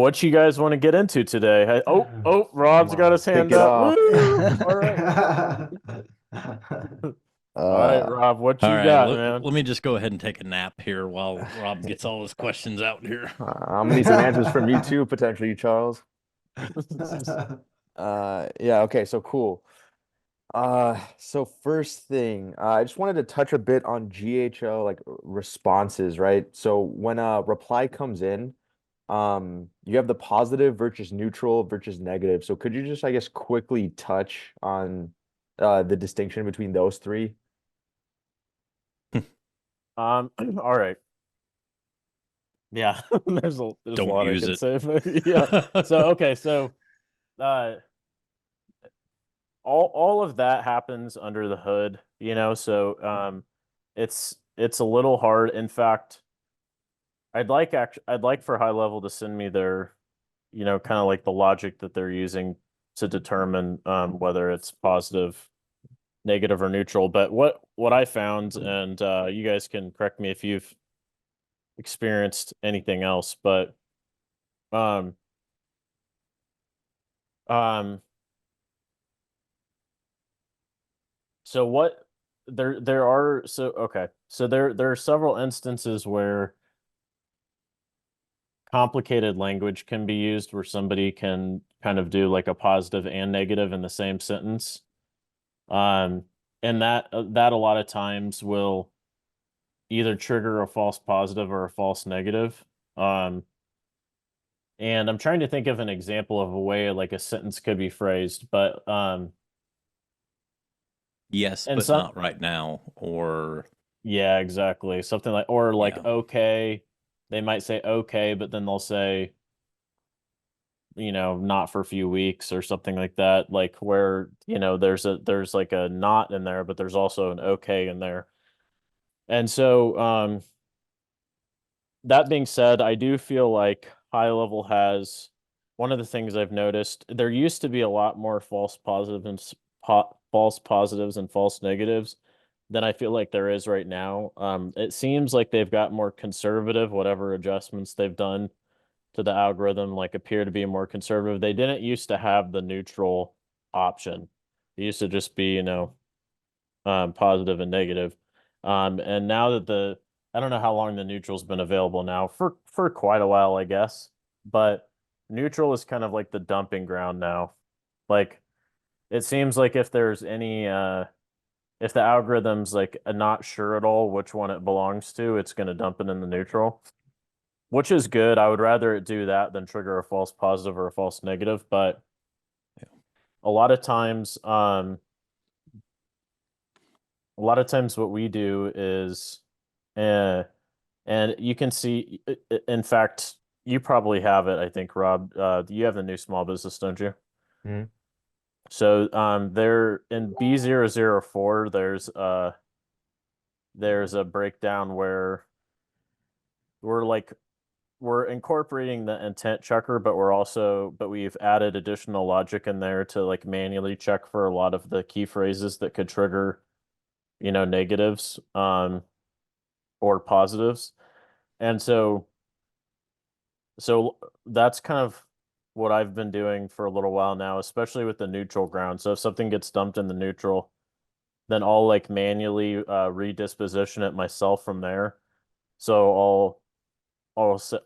what you guys want to get into today? Come Rob's got on, his kick hand it up. off. Woo! All right. All right, Uh, Rob, what All you right, got, man? let me just go ahead and take a nap here while Rob gets all his questions out here. I'm gonna need some answers from you too, potentially, Charles. Yeah, okay, so cool. So first thing, I just wanted to touch a bit on GHO like responses, right? So when a reply comes in, you have the positive versus neutral versus negative. So could you just, I guess, quickly touch on the distinction between those three? All right. Yeah, there's a Don't lot I use could it. say, but yeah. So okay, so uh all of that happens under the hood, so it's a little hard. In fact, I'd like for high level to send me their, kind of like the logic that they're using to determine whether it's positive, negative, or neutral. But what I found, and you guys can correct me if you've experienced anything else, but um um so what there are so okay. So there are several instances where complicated language can be used where somebody can kind of do like a positive and negative in the same sentence. Um, and that a lot of times will either trigger a false positive or a false negative. Um, and I'm trying to think of an example of a way like a sentence could be phrased, but Yes, and but some not right now. Or yeah, exactly. Something like or like yeah, okay, they might say okay, but then they'll say, not for a few weeks or something like that, like where, there's like a not in there, but there's also an okay in there. And so that being said, I do feel like high level has one of the things I've noticed. There used to be a lot more false positives and false negatives than I feel like there is right now. It seems like they've got more conservative, whatever adjustments they've done to the algorithm, like appear to be more conservative. They didn't used to have the neutral option. It used to just be, positive and negative. And now that I don't know how long the neutral's been available now, for quite a while, I guess. But neutral is kind of like the dumping ground now. Like it seems like if the algorithm's like not sure at all which one it belongs to, it's going to dump it in the neutral, which is good. I would rather it do that than trigger a false positive or a false negative. But a lot of times, what we do is, uh, and you can see, in fact, you probably have it, I think, Rob. You have the new small business, don't you? Mhm. So, there in B004, there's a breakdown where we're like we're incorporating the intent checker, but we've added additional logic in there to like manually check for a lot of the key phrases that could trigger, negatives, or positives. And so that's kind of what I've been doing for a little while now, especially with the neutral ground. So if something gets dumped in the neutral, then I'll like manually redisposition it myself from there. So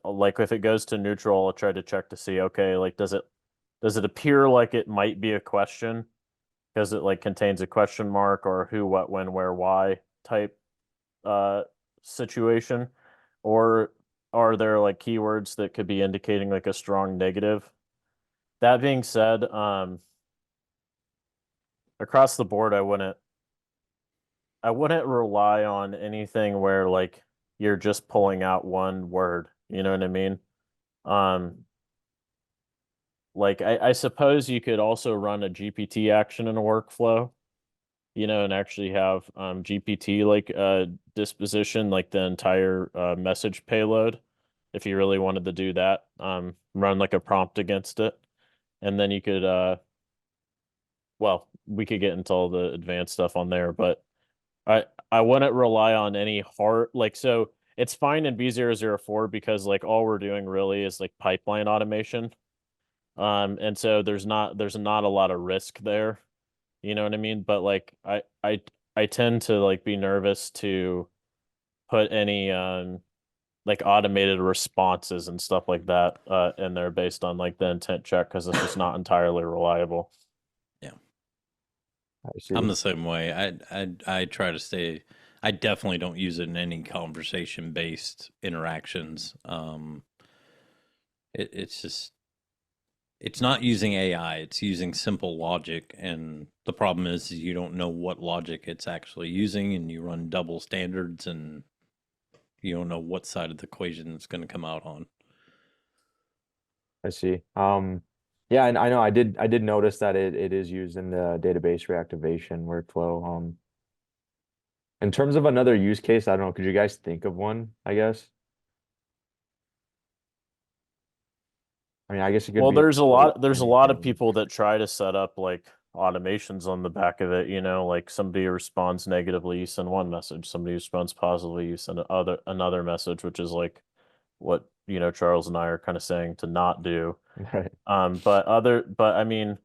like if it goes to neutral, I'll try to check to see, okay, like does it appear like it might be a question because it like contains a question mark or who, what, when, where, why type uh situation, or are there like keywords that could be indicating like a strong negative? That being said, across the board, I wouldn't rely on anything where like you're just pulling out one word. You know what I mean? Um, like I suppose you could also run a GPT action in a workflow, and actually have GPT like disposition like the entire message payload if you really wanted to do that. Run like a prompt against it, and then you could well, we could get into all the advanced stuff on there, but I wouldn't rely on any hard like so it's fine in B004 because like all we're doing really is like pipeline automation. And so there's not a lot of risk there. You know what I mean? But like I tend to like be nervous to put any like automated responses and stuff like that in there based on like the intent check because it's just not entirely reliable. Yeah. I I'm see. the same way. I try to stay. I definitely don't use it in any conversation based interactions. It's just it's not using AI. It's using simple logic, and the problem is you don't know what logic it's actually using, and you run double standards, and you don't know what side of the equation it's going to come out on. I see. Yeah, and I know I did notice that it is used in the database reactivation workflow. In terms of another use case, I don't know, could you guys think of one, I guess? I mean, I guess it could Well, be really there's a lot of anything. people that try to set up like automations on the back of it, like somebody responds negatively, you send one message, somebody responds positively, you send another message, which is like what, Charles and I are kind of saying to not do. Right. But I mean,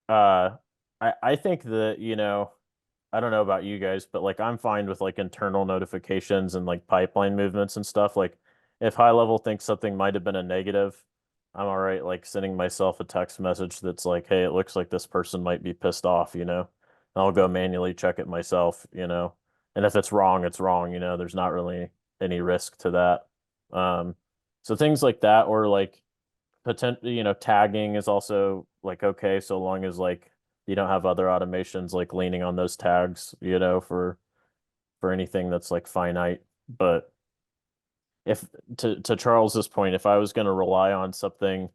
uh I think that, I don't know about you guys, but like I'm fine with like internal notifications and like pipeline movements and stuff. Like if high level thinks something might have been a negative, I'm all right like sending myself a text message that's like, hey, it looks like this person might be pissed off. And I'll go manually check it myself. And if it's wrong, it's wrong. There's not really any risk to that. So things like that or like tagging is also like okay, so long as like you don't have other automations like leaning on those tags, for anything that's like finite. But if to Charles's point, if I was going to rely on something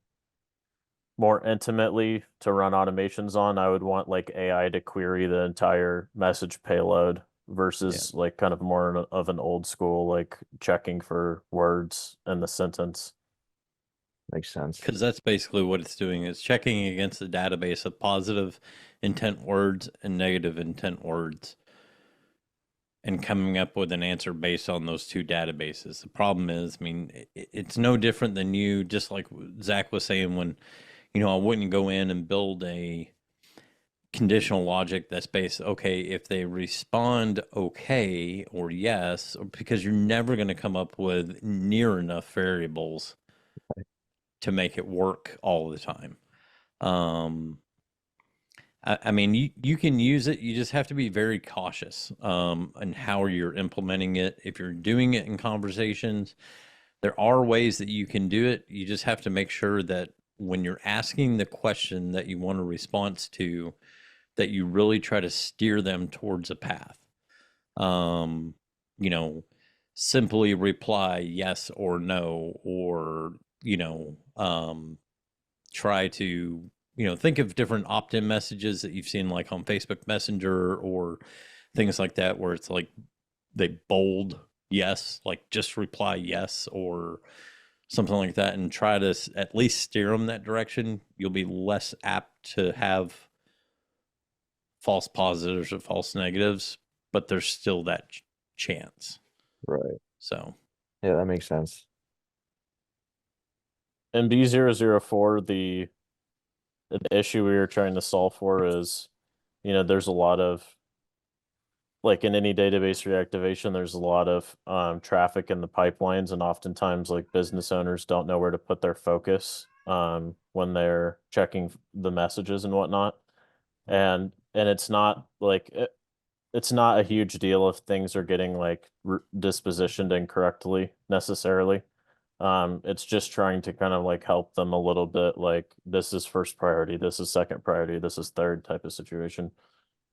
more intimately to run automations on, I would want like AI to query the entire message payload Yeah. versus like kind of more of an old school like checking for words in the sentence. Makes sense. Because that's basically what it's doing. It's checking against the database of positive intent words and negative intent words and coming up with an answer based on those two databases. The problem is, I mean, it's no different than you, just like Zach was saying when, I wouldn't go in and build a conditional logic that's based, okay, if they respond okay or yes, because you're never going to come up with near enough variables to make it work all the time. Um, I mean, you can use it. You just have to be very cautious in how you're implementing it. If you're doing it in conversations, there are ways that you can do it. You just have to make sure that when you're asking the question that you want a response to, that you really try to steer them towards a path. Um, you know, simply reply yes or no, or, try to, think of different opt-in messages that you've seen like on Facebook Messenger or things like that, where it's like they bold yes, like just reply yes or something like that, and try to at least steer them that direction. You'll be less apt to have false positives or false negatives, but there's still that chance. Right. So, Yeah, that makes sense. In B004, the issue we were trying to solve for is, there's a lot of like in any database reactivation, there's a lot of traffic in the pipelines, and oftentimes like business owners don't know where to put their focus when they're checking the messages and whatnot. And it's not like it's not a huge deal if things are getting like dispositioned incorrectly necessarily. It's just trying to kind of like help them a little bit, like this is first priority, this is second priority, this is third type of situation.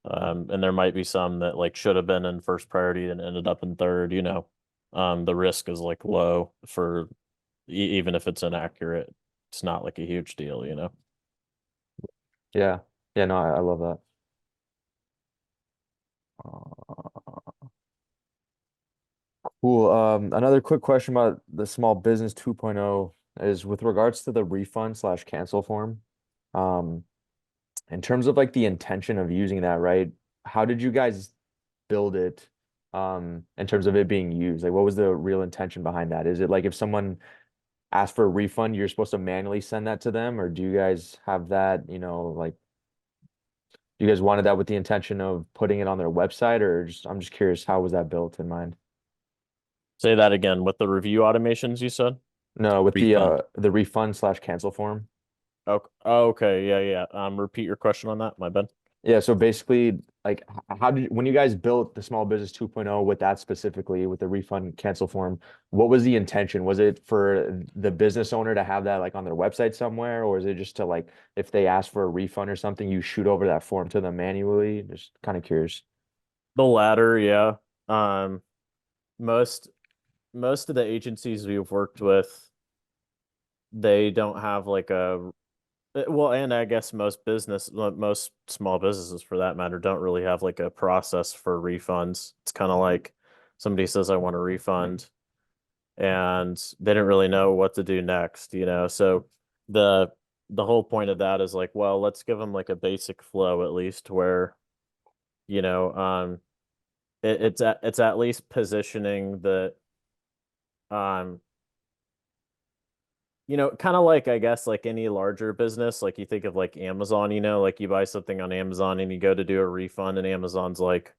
And there might be some that like should have been in first priority and ended up in third. The risk is like low for even if it's inaccurate, it's not like a huge deal. Yeah. Yeah, no, I love that. Uh, Cool. Another quick question about the small business 2.0 is with regards to the refund slash cancel form. Um, in terms of like the intention of using that, right? How did you guys build it? in terms of it being used? Like, what was the real intention behind that? Is it like if someone asks for a refund, you're supposed to manually send that to them, or do you guys have that, like you guys wanted that with the intention of putting it on their website, or just I'm just curious, how was that built in mind? Say that again with the review automations you said? No, with Refund. the refund slash cancel form. Oh, okay, yeah, yeah. Repeat your question on that, my bad. Yeah, so basically, like, how did when you guys built the small business 2.0 with that specifically with the refund cancel form, what was the intention? Was it for the business owner to have that like on their website somewhere, or is it just to like if they ask for a refund or something, you shoot over that form to them manually? Just kind of curious. The latter, yeah. Um, most most of the agencies we've worked with, they don't have like a well, and I guess most small businesses for that matter, don't really have like a process for refunds. It's kind of like somebody says, I want a refund, and they didn't really know what to do next, you know? So the the whole point of that is like, well, let's give them like a basic flow at least where, you know, it's at least positioning the um kind of like I guess like any larger business, like you think of like Amazon, like you buy something on Amazon and you go to do a refund and Amazon's like,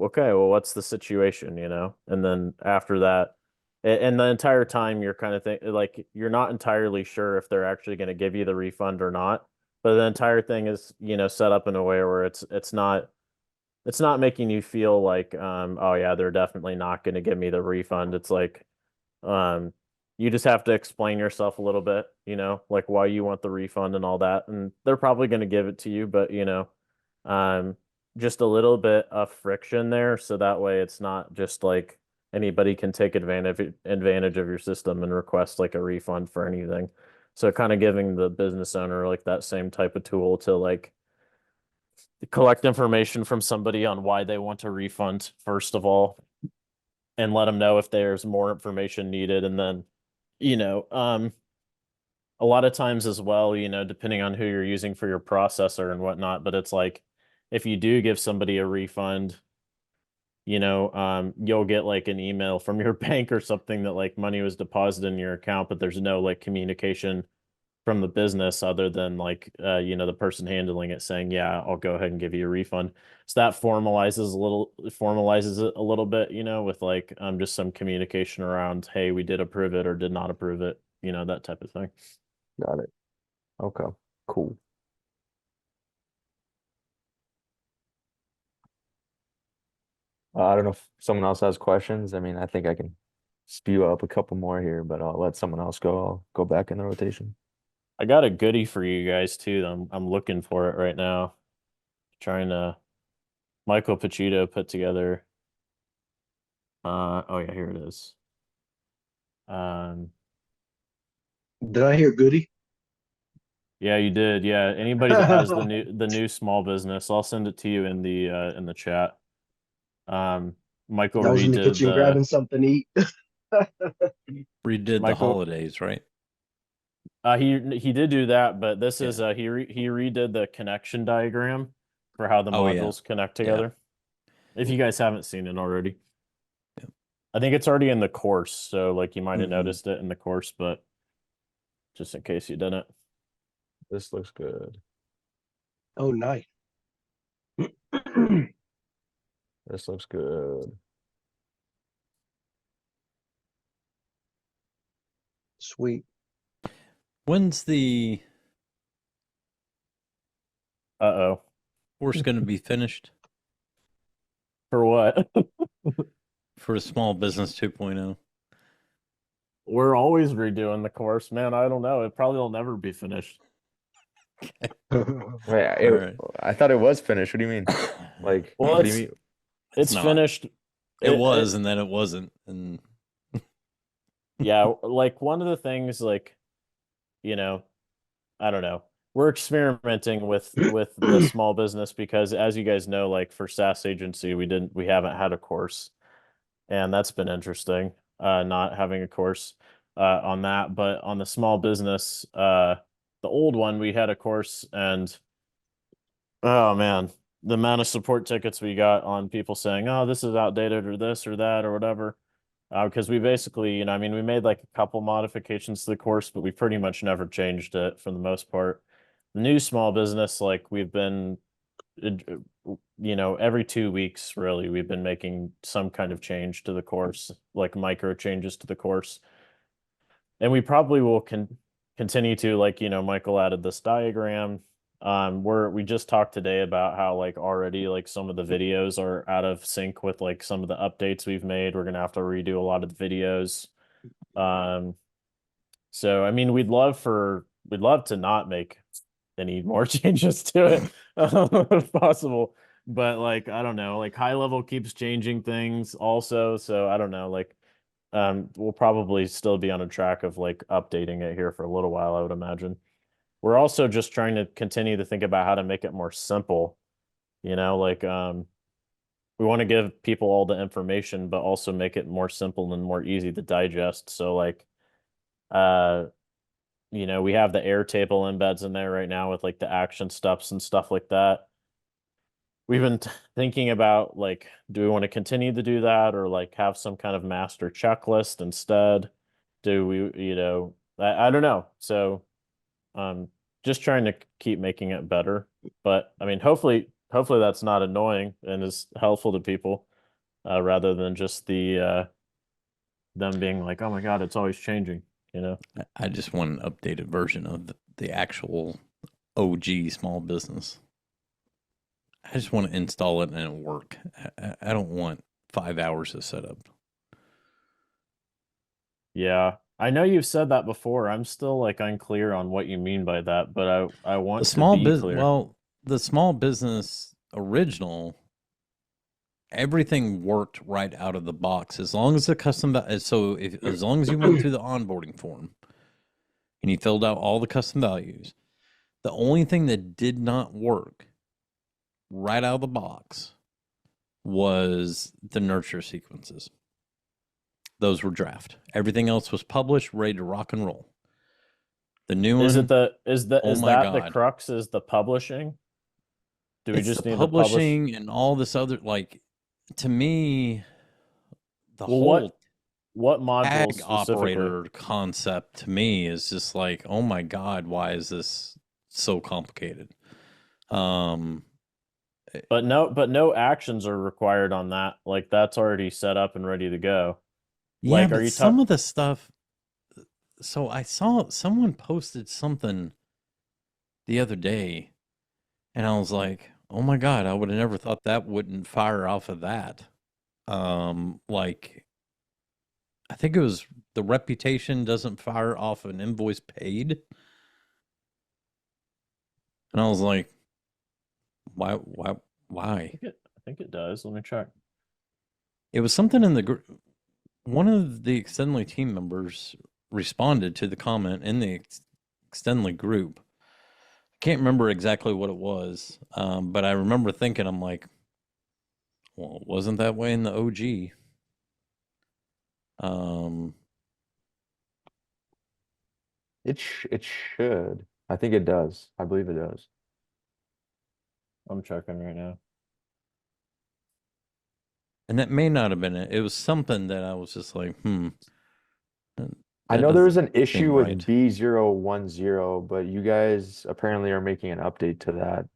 okay, well, what's the situation, And then after that, and the entire time you're kind of like you're not entirely sure if they're actually going to give you the refund or not. But the entire thing is, set up in a way where it's not making you feel like, oh yeah, they're definitely not going to give me the refund. It's like, um, you just have to explain yourself a little bit, like why you want the refund and all that. And they're probably going to give it to you, but um, just a little bit of friction there, so that way it's not just like anybody can take advantage of your system and request like a refund for anything. So kind of giving the business owner like that same type of tool to like collect information from somebody on why they want a refund, first of all, and let them know if there's more information needed. And then, you know, um, a lot of times as well, depending on who you're using for your processor and whatnot, but it's like if you do give somebody a refund, you'll get like an email from your bank or something that like money was deposited in your account, but there's no like communication from the business other than like the person handling it saying, yeah, I'll go ahead and give you a refund. So that formalizes it a little bit, with like just some communication around, hey, we did approve it or did not approve it, that type of thing. Got it. Okay, cool. I don't know if someone else has questions. I mean, I think I can spew up a couple more here, but I'll let someone else go. I'll go back in the rotation. I got a goodie for you guys too. I'm looking for it right now. Trying to Michael Pacito put together. Oh yeah, here it is. Um, Did I hear Goody? yeah, you did. Yeah, anybody that has the new small business, I'll send it to you in the chat. Michael I was in the redid kitchen the grabbing something to eat. Redid the Michael. holidays, right? He did do that, but this is Yeah. he redid the connection diagram for how the Oh, yeah. modules connect Yeah. together. If you guys haven't seen it already, I think it's already in the course, so like you might have Mhm. noticed it in the course, but just in case you didn't. This looks good. Oh, nice. This looks good. Sweet. When's the Uh-oh. course going to be finished For what? for Small Business 2.0? We're always redoing the course, man. I don't know. It probably will never be finished. Wait, All right. I thought it was finished. What do you mean? Like, Well, what do you mean? it's not. finished. It was, and then it wasn't. And Yeah, like one of the things, like, I don't know. We're experimenting with the small business because as you guys know, like for SaaS agency, we haven't had a course, and that's been interesting, not having a course on that. But on the small business, the old one, we had a course, and oh man, the amount of support tickets we got on people saying, "Oh, this is outdated," or this or that or whatever. Because we basically, I mean, we made like a couple modifications to the course, but we pretty much never changed it for the most part. The new small business, like we've been, every 2 weeks, really, we've been making some kind of change to the course, like micro changes to the course. And we probably will continue to, like, Michael added this diagram. We just talked today about how like already like some of the videos are out of sync with like some of the updates we've made. We're gonna have to redo a lot of the videos. So I mean, we'd love to not make any more changes to it if possible. But like I don't know, like high level keeps changing things also. So I don't know, like we'll probably still be on a track of like updating it here for a little while, I would imagine. We're also just trying to continue to think about how to make it more simple, like we want to give people all the information, but also make it more simple and more easy to digest. So like uh we have the Airtable embeds in there right now with like the action steps and stuff like that. We've been thinking about like, do we want to continue to do that or like have some kind of master checklist instead? Do we, I don't know. So just trying to keep making it better. But I mean, hopefully that's not annoying and is helpful to people, rather than just them being like, oh my God, it's always changing, I just want an updated version of the actual OG small business. I just want to install it and it work. I don't want 5 hours of setup. Yeah. I know you've said that before. I'm still like unclear on what you mean by that, but I The want to small be business, clear. well, the small business original, everything worked right out of the box as long as the custom. So as long as you went through the onboarding form and you filled out all the custom values, the only thing that did not work right out of the box was the nurture sequences. Those were draft. Everything else was published, ready to rock and roll. The new Is one, it the is that oh is my that the God. crux is the publishing? Do we It's just the need to publish? publishing and all this other, like, to me, the Well, whole what modules tag specifically? operator concept to me is just like, oh my God, why is this so complicated? Um, But no actions are required on that. Like that's already set up and ready to go. yeah, Like, are but you some of the stuff. So I saw someone posted something the other day, and I was like, oh my God, I would have never thought that wouldn't fire off of that. Like, I think it was the reputation doesn't fire off an invoice paid. And I was like, why? I think it does. Let me check. It was something in the group. One of the Extendly team members responded to the comment in the Extendly group. I can't remember exactly what it was, but I remember thinking, I'm like, well, it wasn't that way in the OG. It should. I think it does. I believe it does. I'm checking right now. And that may not have been it. It was something that I was just like, I that know there was doesn't an issue seem with right. B010, but you guys apparently are making an update to that.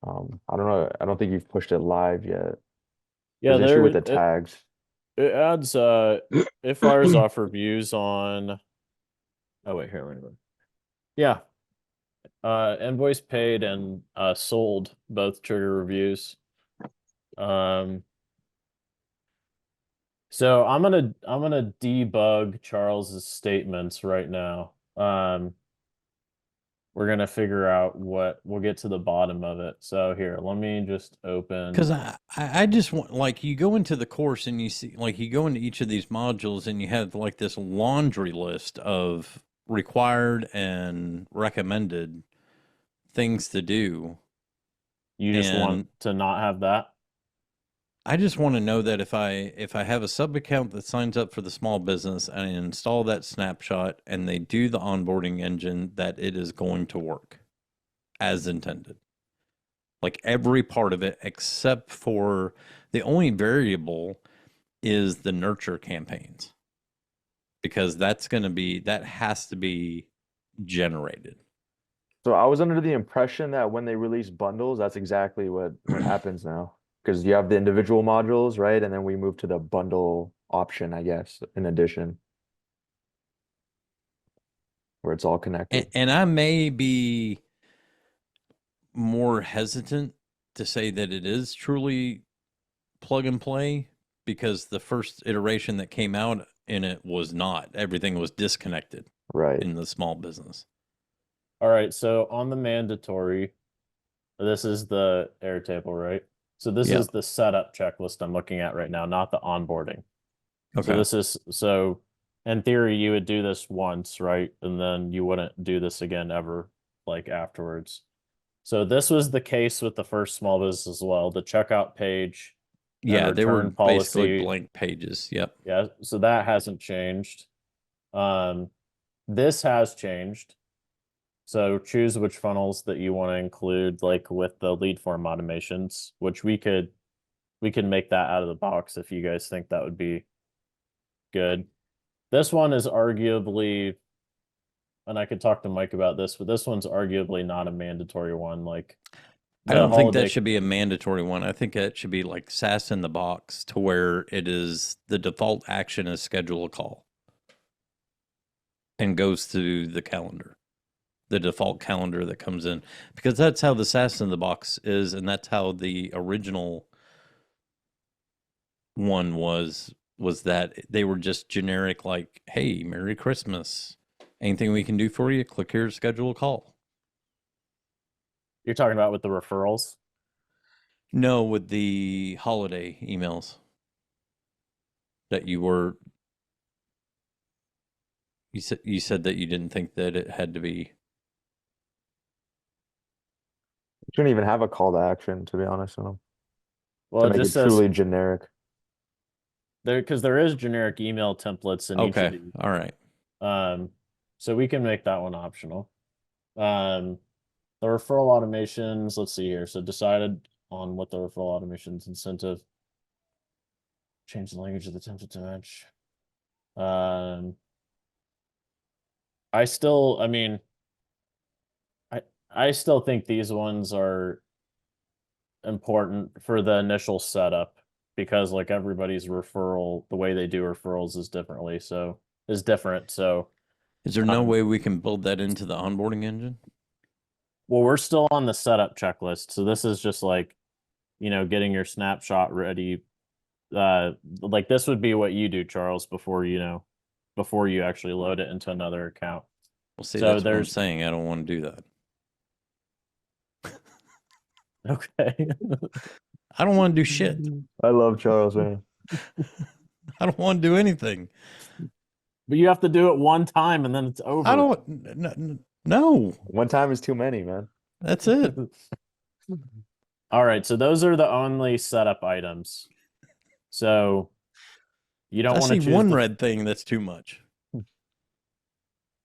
I don't know. I don't think you've pushed it live yet. Yeah, There's an issue with the it tags. it adds it fires off reviews on. Oh wait, here, wait a minute. Yeah. Invoice paid and sold both trigger reviews. So I'm gonna debug Charles's statements right now. We're gonna figure out we'll get to the bottom of it. So here, let me just open. Because I just want, like, you go into the course and you see, like, you go into each of these modules and you have like this laundry list of required and recommended things to do. You just And want to not have that? I just want to know that if I have a sub account that signs up for the small business and I install that snapshot and they do the onboarding engine, that it is going to work as intended. Like every part of it, except for the only variable is the nurture campaigns, because that has to be generated. So I was under the impression that when they release bundles, that's exactly what happens now. Because you have the individual modules, right? And then we move to the bundle option, I guess, in addition, where it's all connected. And I may be more hesitant to say that it is truly plug and play, because the first iteration that came out in it was not. Everything was disconnected Right. in the small business. All right, so on the mandatory, this is the Airtable, right? So this Yeah. is the setup checklist I'm looking at right now, not the onboarding. Okay. So this is so in theory you would do this once, right? And then you wouldn't do this again ever like afterwards. So this was the case with the first small business as well. The checkout page and Yeah, they were return basically policy. blank pages. Yep. Yeah, so that hasn't changed. This has changed. So choose which funnels that you want to include, like with the lead form automations, which we could make that out of the box if you guys think that would be good. This one is arguably, and I could talk to Mike about this, but this one's arguably not a mandatory one. Like I the don't think that holiday, should be a mandatory one. I think that should be like SaaS in the box, to where it is the default action is schedule a call and goes to the calendar, the default calendar that comes in, because that's how the SaaS in the box is, and that's how the original one was that they were just generic, like, hey, Merry Christmas. Anything we can do for you? Click here to schedule a call. you're talking about with the referrals. No, with the holiday emails that you said that you didn't think that it had to be. You shouldn't even have a call to action, to be honest with them, Well, to it make just it says truly generic. because there is generic email templates in each of Okay, these. all right. So we can make that one optional. The referral automations, let's see here. So decided on what the referral automations incentive. Change the language of the template to match. I mean, I still think these ones are important for the initial setup, because like everybody's referral, the way they do referrals is different. So Is there no way we can build that into the onboarding engine? well, we're still on the setup checklist. So this is just like, getting your snapshot ready. Like this would be what you do, Charles, before you actually load it into another account. Well, see, So that's what I'm there's saying. I don't want to do that. okay. I don't want to do shit. I love Charles, man. I don't want to do anything. But you have to do it one time and then it's over. I don't. No, One time is too many, man. that's it. All right, so those are the only setup items. So you don't I want to see choose one the, red thing. That's too much.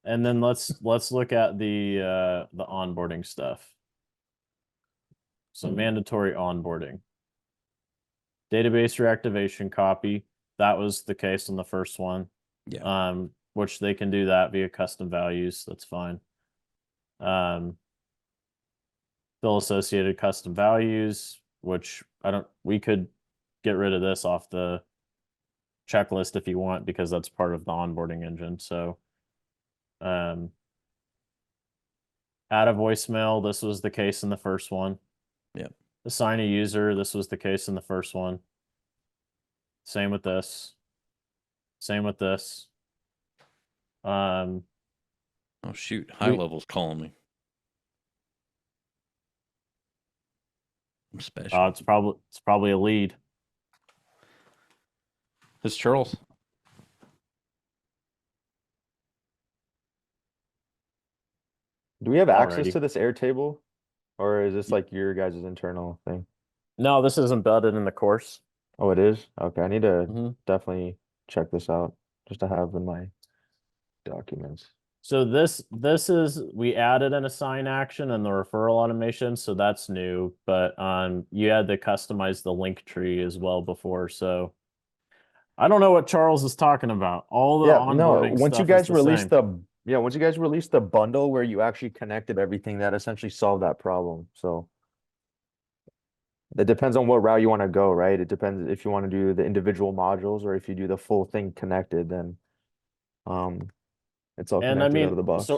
and then let's look at the onboarding stuff. So mandatory onboarding. Database reactivation copy. That was the case in the first one. Yeah. Which they can do that via custom values. That's fine. Fill associated custom values, which we could get rid of this off the checklist if you want, because that's part of the onboarding engine. So, add a voicemail. This was the case in the first one. Yep. Assign a user. This was the case in the first one. Same with this. Same with this. Oh shoot, high level's calling me. I'm special. It's probably a lead. It's Charles. Do we have access Alrighty. to this Airtable, or is this like your guys' internal thing? No, this is embedded in the course. Oh, it is? Okay, I need to Mhm. definitely check this out just to have in my documents. So this is we added an assign action and the referral automation, so that's new. But you had to customize the link tree as well before. So I don't know what Charles is talking about. All the Yeah, no, onboarding stuff is the same. once you guys released the bundle where you actually connected everything, that essentially solved that problem. So it depends on what route you want to go, right? It depends if you want to do the individual modules or if you do the full thing connected, then um it's all And I connected out mean, of the box.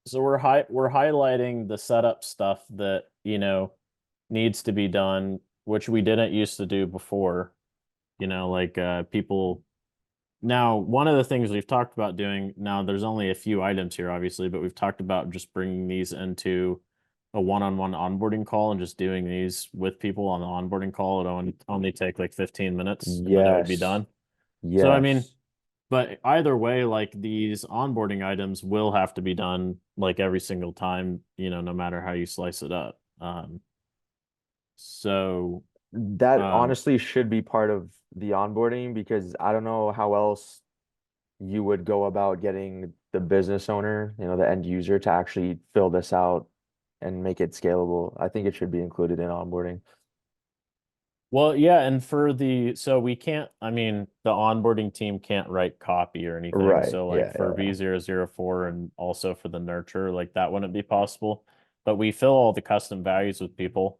so we're highlighting the setup stuff that, needs to be done, which we didn't used to do before. Like people now, one of the things we've talked about doing now, there's only a few items here, obviously, but we've talked about just bringing these into a one-on-one onboarding call and just doing these with people on the onboarding call. It only take like 15 minutes and then it would be Yes. done. So, I mean, Yes. but either way, like these onboarding items will have to be done like every single time, no matter how you slice it up. So, That um, honestly should be part of the onboarding because I don't know how else you would go about getting the business owner, the end user to actually fill this out and make it scalable. I think it should be included in onboarding. well, yeah, and so we can't, I mean, the onboarding team can't write copy or anything. Right. So like Yeah, for yeah, yeah. V004 and also for the nurture, like that wouldn't be possible. But we fill all the custom values with people.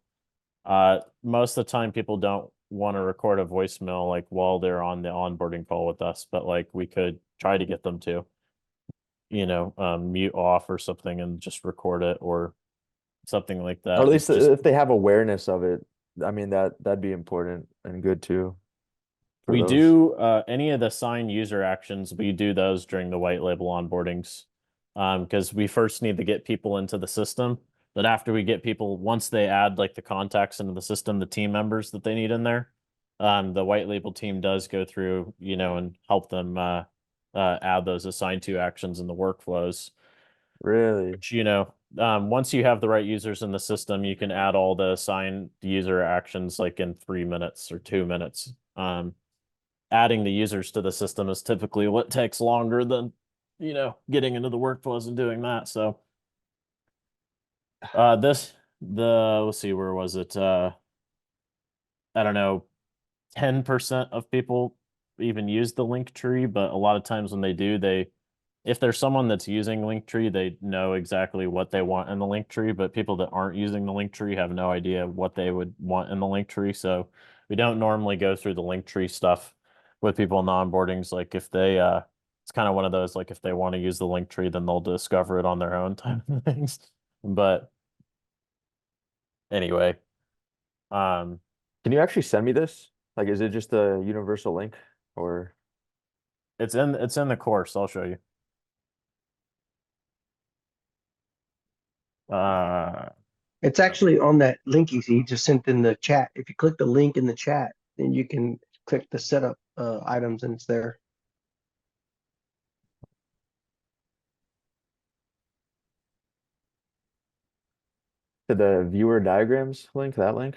Most of the time people don't want to record a voicemail like while they're on the onboarding call with us, but like we could try to get them to, mute off or something and just record it or something like Or at that. least Just if they have awareness of it, I mean that'd be important and good too for we those. do any of the sign user actions, we do those during the white label onboardings. Because we first need to get people into the system. But after we get people, once they add like the contacts into the system, the team members that they need in there, the white label team does go through, and help them add those assigned to actions in the workflows. Really? Which, once you have the right users in the system, you can add all the assigned user actions like in 3 minutes or 2 minutes. Adding the users to the system is typically what takes longer than, getting into the workflows and doing that. So let's see, where was it? I don't know, 10% of people even use the link tree, but a lot of times when they do, if there's someone that's using Linktree, they know exactly what they want in the Linktree, but people that aren't using the Linktree have no idea what they would want in the Linktree. So we don't normally go through the Linktree stuff with people in the onboardings. Like if they it's kind of one of those, like if they want to use the Linktree, then they'll discover it on their own type of things. But anyway, um Can you actually send me this? Like, is it just a universal link or? it's in the course. I'll show you. Uh It's actually on that link he just sent in the chat. If you click the link in the chat, then you can click the setup items and it's there. To the viewer diagrams link, that link?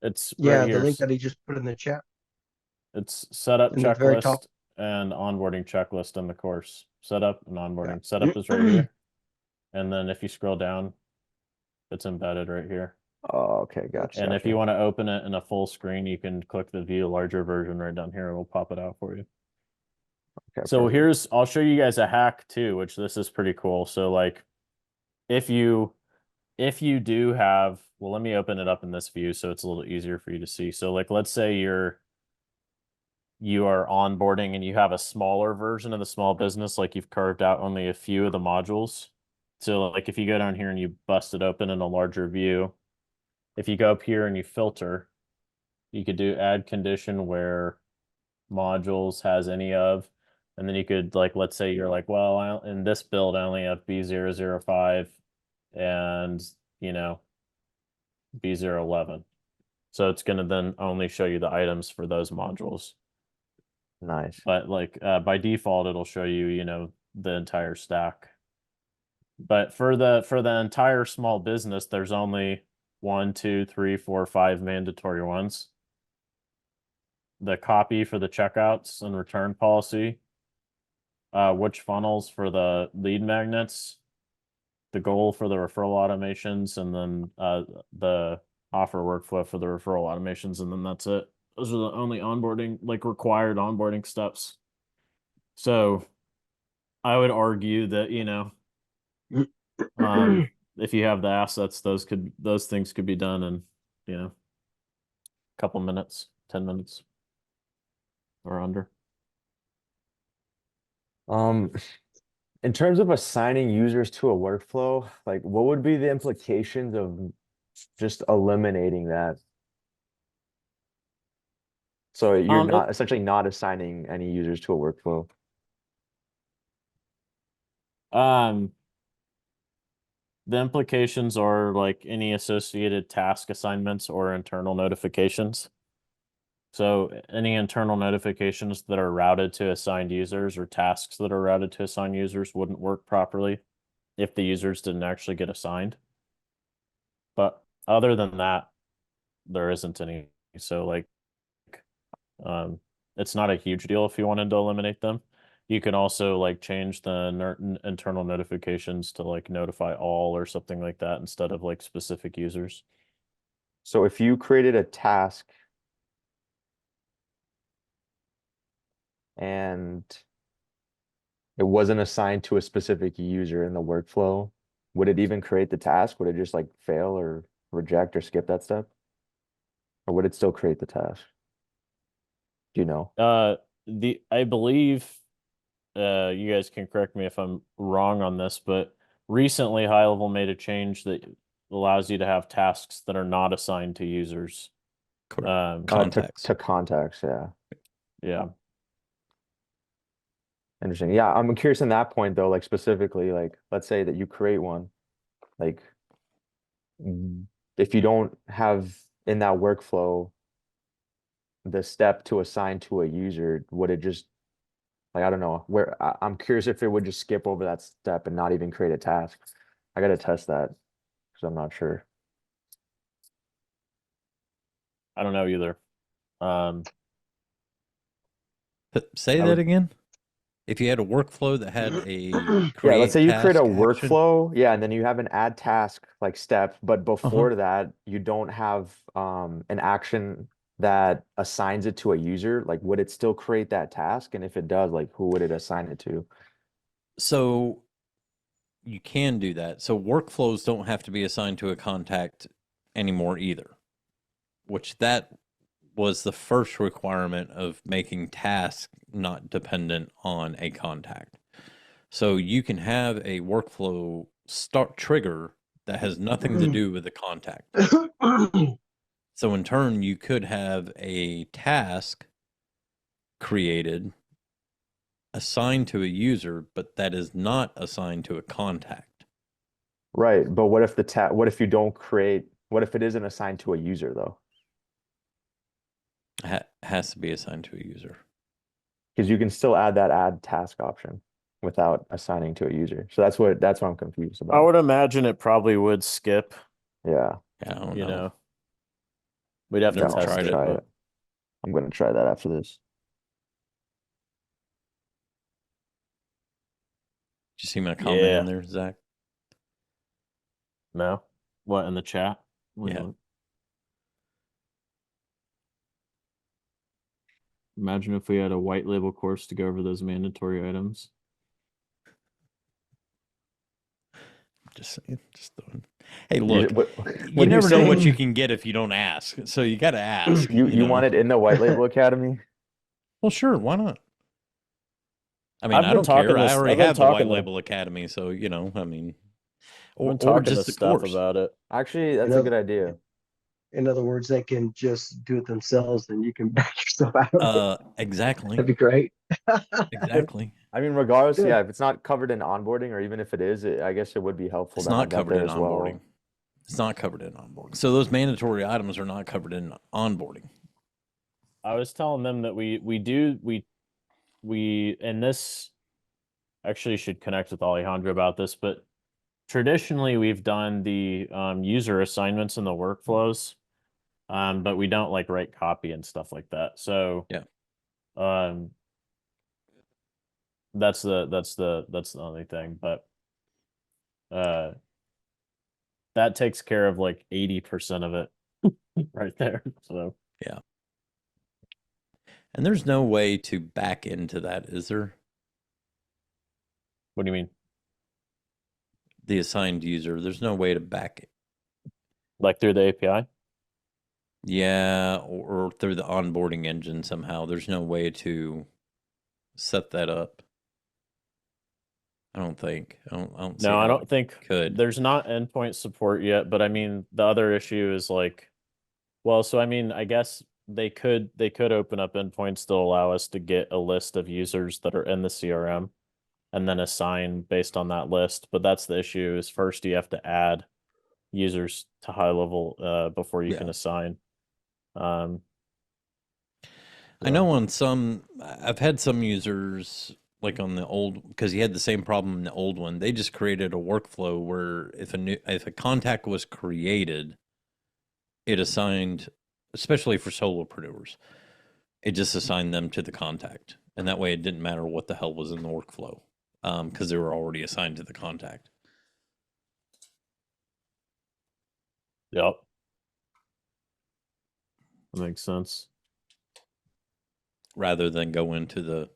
it's right Yeah, the here. link that he just put in the chat It's setup in the very top. checklist and onboarding checklist in the course. Setup and Yeah. onboarding. Setup is right here. And then if you scroll down, it's embedded right here. Oh, okay, gotcha, And if you gotcha. want to open it in a full screen, you can click the view larger version right down here. It will pop it out for you. Okay, So perfect. I'll show you guys a hack too, which this is pretty cool. So like if you do have, well, let me open it up in this view so it's a little easier for you to see. So like let's say you are onboarding and you have a smaller version of the small business, like you've carved out only a few of the modules. So like if you go down here and you bust it open in a larger view, if you go up here and you filter, you could do add condition where modules has any of, and then you could like, let's say you're like, well, in this build, I only have B005 and, B011. So it's going to then only show you the items for those modules. Nice. But like by default, it'll show you, the entire stack. But for the entire small business, there's only 1, 2, 3, 4, 5 mandatory ones. The copy for the checkouts and return policy, which funnels for the lead magnets, the goal for the referral automations, and then the offer workflow for the referral automations, and then that's it. Those are the only onboarding, like required onboarding steps. So I would argue that, if you have the assets, those things could be done in, a couple minutes, 10 minutes or under. In terms of assigning users to a workflow, like what would be the implications of just eliminating that? So you're not essentially not assigning any users to a workflow. The implications are like any associated task assignments or internal notifications. So any internal notifications that are routed to assigned users or tasks that are routed to assigned users wouldn't work properly if the users didn't actually get assigned. But other than that, there isn't any. So like, it's not a huge deal if you wanted to eliminate them. You can also like change the internal notifications to like notify all or something like that instead of like specific users. So if you created a task and it wasn't assigned to a specific user in the workflow, would it even create the task? Would it just like fail or reject or skip that step? Or would it still create the task? Do you know? I believe you guys can correct me if I'm wrong on this, but recently High Level made a change that allows you to have tasks that are not assigned to users. Contacts. To contacts, yeah. Yeah. Interesting. Yeah, I'm curious on that point though, like specifically, like let's say that you create one, like if you don't have in that workflow the step to assign to a user, would it just like I don't know where I'm curious if it would just skip over that step and not even create a task. I gotta test that because I'm not sure. I don't know either. Say that again. If you had a workflow that had a Yeah, let's say you create a action. workflow, yeah, and then you have an add task like step, but before that you don't have an action that assigns it to a user, like would it still create that task? And if it does, like who would it assign it to? So you can do that. So workflows don't have to be assigned to a contact anymore either, which that was the first requirement of making tasks not dependent on a contact. So you can have a workflow start trigger that has nothing to do with the contact. So in turn, you could have a task created assigned to a user, but that is not assigned to a contact. Right, but what if what if you don't create, what if it isn't assigned to a user though? Has to be assigned to a user. Because you can still add that add task option without assigning to a user. So that's what I'm confused about. I would imagine it probably would skip. Yeah. I don't know. We'd have to test tried it. it. I'm gonna try that after this. Did you see my comment in there, Zach? No. What, in the chat? Yeah. Imagine if we had a white label course to go over those mandatory items. Just saying, just throwing. Hey, look, you never know what you can get if you don't ask. So you got to ask. You want it in the White Label Academy? Well, sure, why not? I mean, I don't care. I already have the White Label Academy, so I mean, or just the stuff course about it. Actually, that's a good idea. In other words, they can just do it themselves, and you can back yourself out of it. Exactly. That'd be great. Exactly. I mean, regardless, yeah, if it's not covered in onboarding, or even if it is, I guess it would be helpful. It's not covered in onboarding. It's not covered in onboarding. So those mandatory items are not covered in onboarding. I was telling them that we and this actually should connect with Alejandro about this, but traditionally we've done the user assignments in the workflows, but we don't like write copy and stuff like that. So yeah, That's the only thing, but that takes care of like 80% of it right there. So And there's no way to back into that, is there? what do you mean? The assigned user. There's no way to back it. Like through the API? Yeah, or through the onboarding engine somehow. There's no way to set that up. I don't think. I don't see No, I how don't it think could. there's not endpoint support yet, but I mean the other issue is like, well, so I mean, I guess they could open up endpoints to allow us to get a list of users that are in the CRM and then assign based on that list. But that's the issue is first you have to add users to high level before you Yeah. can assign. I know on some, I've had some users like on the old, because he had the same problem in the old one. They just created a workflow where if a contact was created, it assigned, especially for solopreneurs, it just assigned them to the contact, and that way it didn't matter what the hell was in the workflow, because they were already assigned to the contact. Yep. That makes sense. Rather than go into the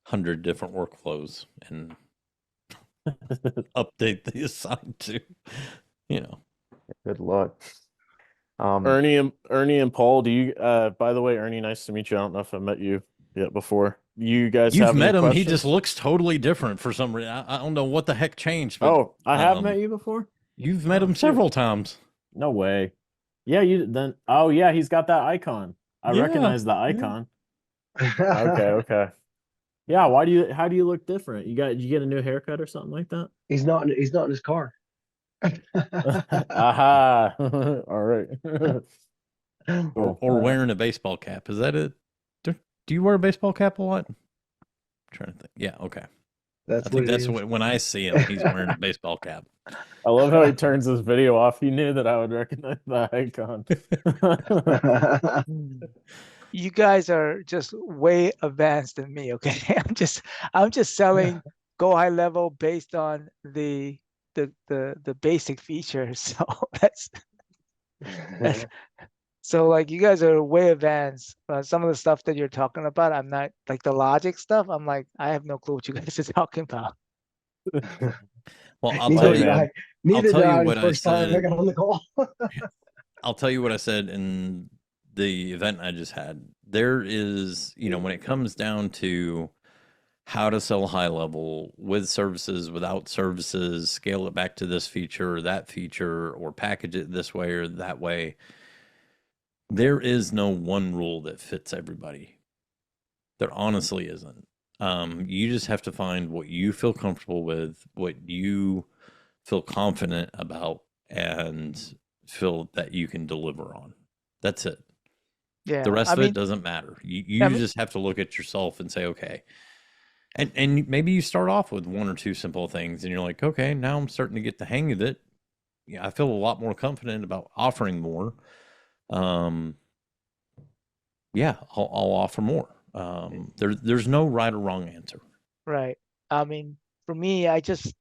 100 different workflows and update the assigned to, you know. Good luck. Ernie and Paul, do you by the way, Ernie, nice to meet you. I don't know if I met you yet before. You guys You've have any met him. questions? He just looks totally different for some reason. I don't know what the heck changed. But, oh, I have met you before? You've met Oh, him shit. several times. No way. Yeah, you then oh yeah, he's got that icon. I Yeah, recognize the yeah. icon. Okay. Yeah, how do you look different? Did you get a new haircut or something like that? He's not in his car. Aha. All right. Cool. Or wearing a baseball cap. Is that it? Do you wear a baseball cap a lot? I'm trying to think. Yeah, okay. That's I think what it that's is. what, when I see him, he's wearing a baseball cap. I love how he turns his video off. He knew that I would recognize the icon. You guys are just way advanced than me, okay? I'm just selling go high level based on the basic features. So that's so like you guys are way advanced. Some of the stuff that you're talking about, I'm not like the logic stuff. I'm like, I have no clue what you guys are talking about. Well, I'll Neither tell did you. I. Neither tell did you I what the I first time I said. got on the call. I'll tell you what I said in the event I just had. There is, when it comes down to how to sell high level with services, without services, scale it back to this feature or that feature, or package it this way or that way, there is no one rule that fits everybody. There honestly isn't. You just have to find what you feel comfortable with, what you feel confident about, and feel that you can deliver on. That's it. Yeah. The rest of it doesn't matter. You just have to look at yourself and say, okay. And maybe you start off with one or two simple things and you're like, okay, now I'm starting to get the hang of it. Yeah, I feel a lot more confident about offering more. Yeah, I'll offer more. There's no right or wrong answer. Right. I mean, for me, I just,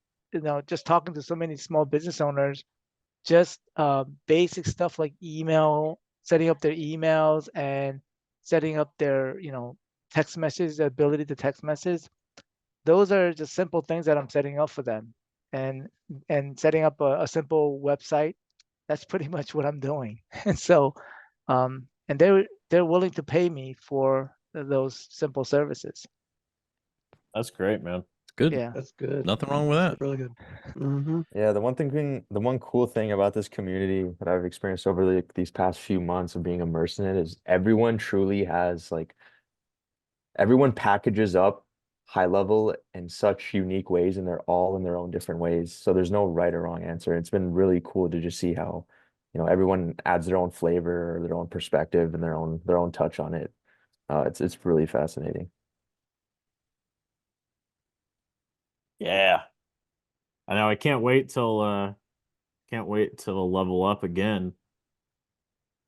just talking to so many small business owners, just basic stuff like email, setting up their emails and setting up their, text message, the ability to text message. Those are just simple things that I'm setting up for them. And setting up a simple website, that's pretty much what I'm doing. And so, and they're willing to pay me for those simple services. That's great, man. Good. Yeah. That's good. Nothing wrong with that. That's really good. Mm-hmm. Yeah, the one cool thing about this community that I've experienced over these past few months of being immersed in it is everyone truly has everyone packages up high level in such unique ways, and they're all in their own different ways. So there's no right or wrong answer. It's been really cool to just see how, everyone adds their own flavor or their own perspective and their own touch on it. It's really fascinating. Yeah. I know. I can't wait till level up again.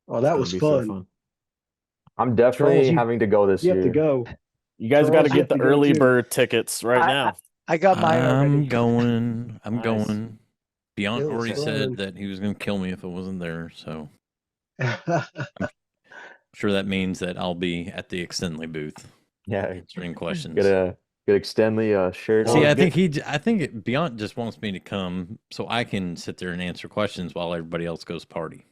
Oh, that It's was gonna be so fun. fun. I'm definitely Charles, having to go this You have to year. go. You guys got to Charles, you get have the to go early too. bird tickets right now. I got mine I'm already. going. I'm Nice. going. Beyond It was already fun. said that he was going to kill me if it wasn't there. So I'm sure that means that I'll be at the Extendly booth Yeah, answering questions. gotta extend the shirt. Well, See, on. I think Beyond just wants me to come so I can sit there and answer questions while everybody else goes party.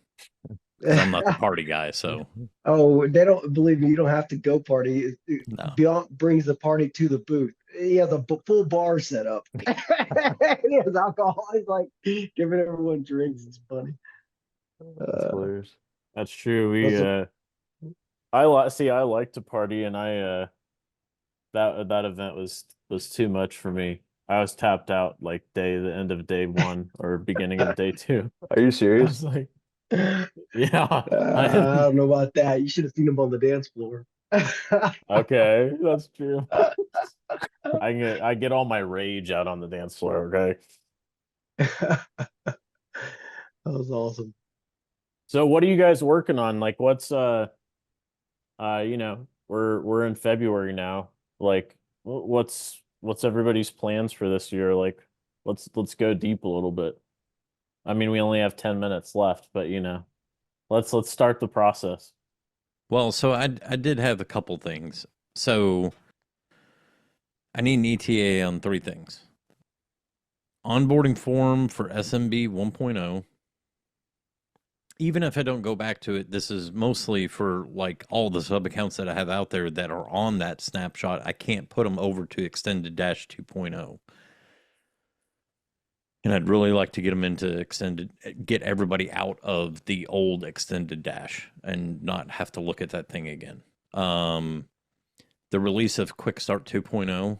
'Cause I'm not the party guy, so Oh, they don't believe me. You don't have to go party. no. Beyond brings the party to the booth. He has a full bar set up. He has alcohol. He's like giving everyone drinks. It's funny. That's hilarious. That's true. That's I like to party, and that event was too much for me. I was tapped out like the end of day 1 or beginning of day 2. Are you I serious? was like, yeah. I don't know about that. You should have seen him on the dance floor. Okay, that's true. I get all my rage out on the dance floor, okay? That was awesome. So what are you guys working on? Like what's we're in February now. Like what's everybody's plans for this year? Like let's go deep a little bit. I mean, we only have 10 minutes left, but let's start the process. Well, so I did have a couple things. So I need an ETA on 3 things. Onboarding form for SMB 1.0. Even if I don't go back to it, this is mostly for like all the sub accounts that I have out there that are on that snapshot. I can't put them over to extended 2.0. And I'd really like to get them into get everybody out of the old extended dash and not have to look at that thing again. The release of Quick Start 2.0.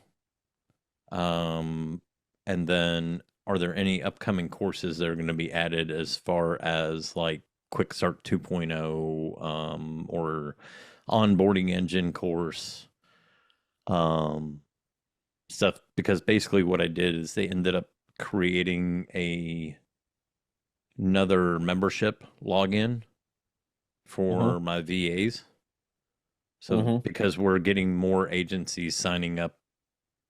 And then are there any upcoming courses that are going to be added as far as like Quick Start 2.0 or onboarding engine course stuff? Because basically what I did is they ended up creating another membership login for my VAs. So because we're getting more agencies signing up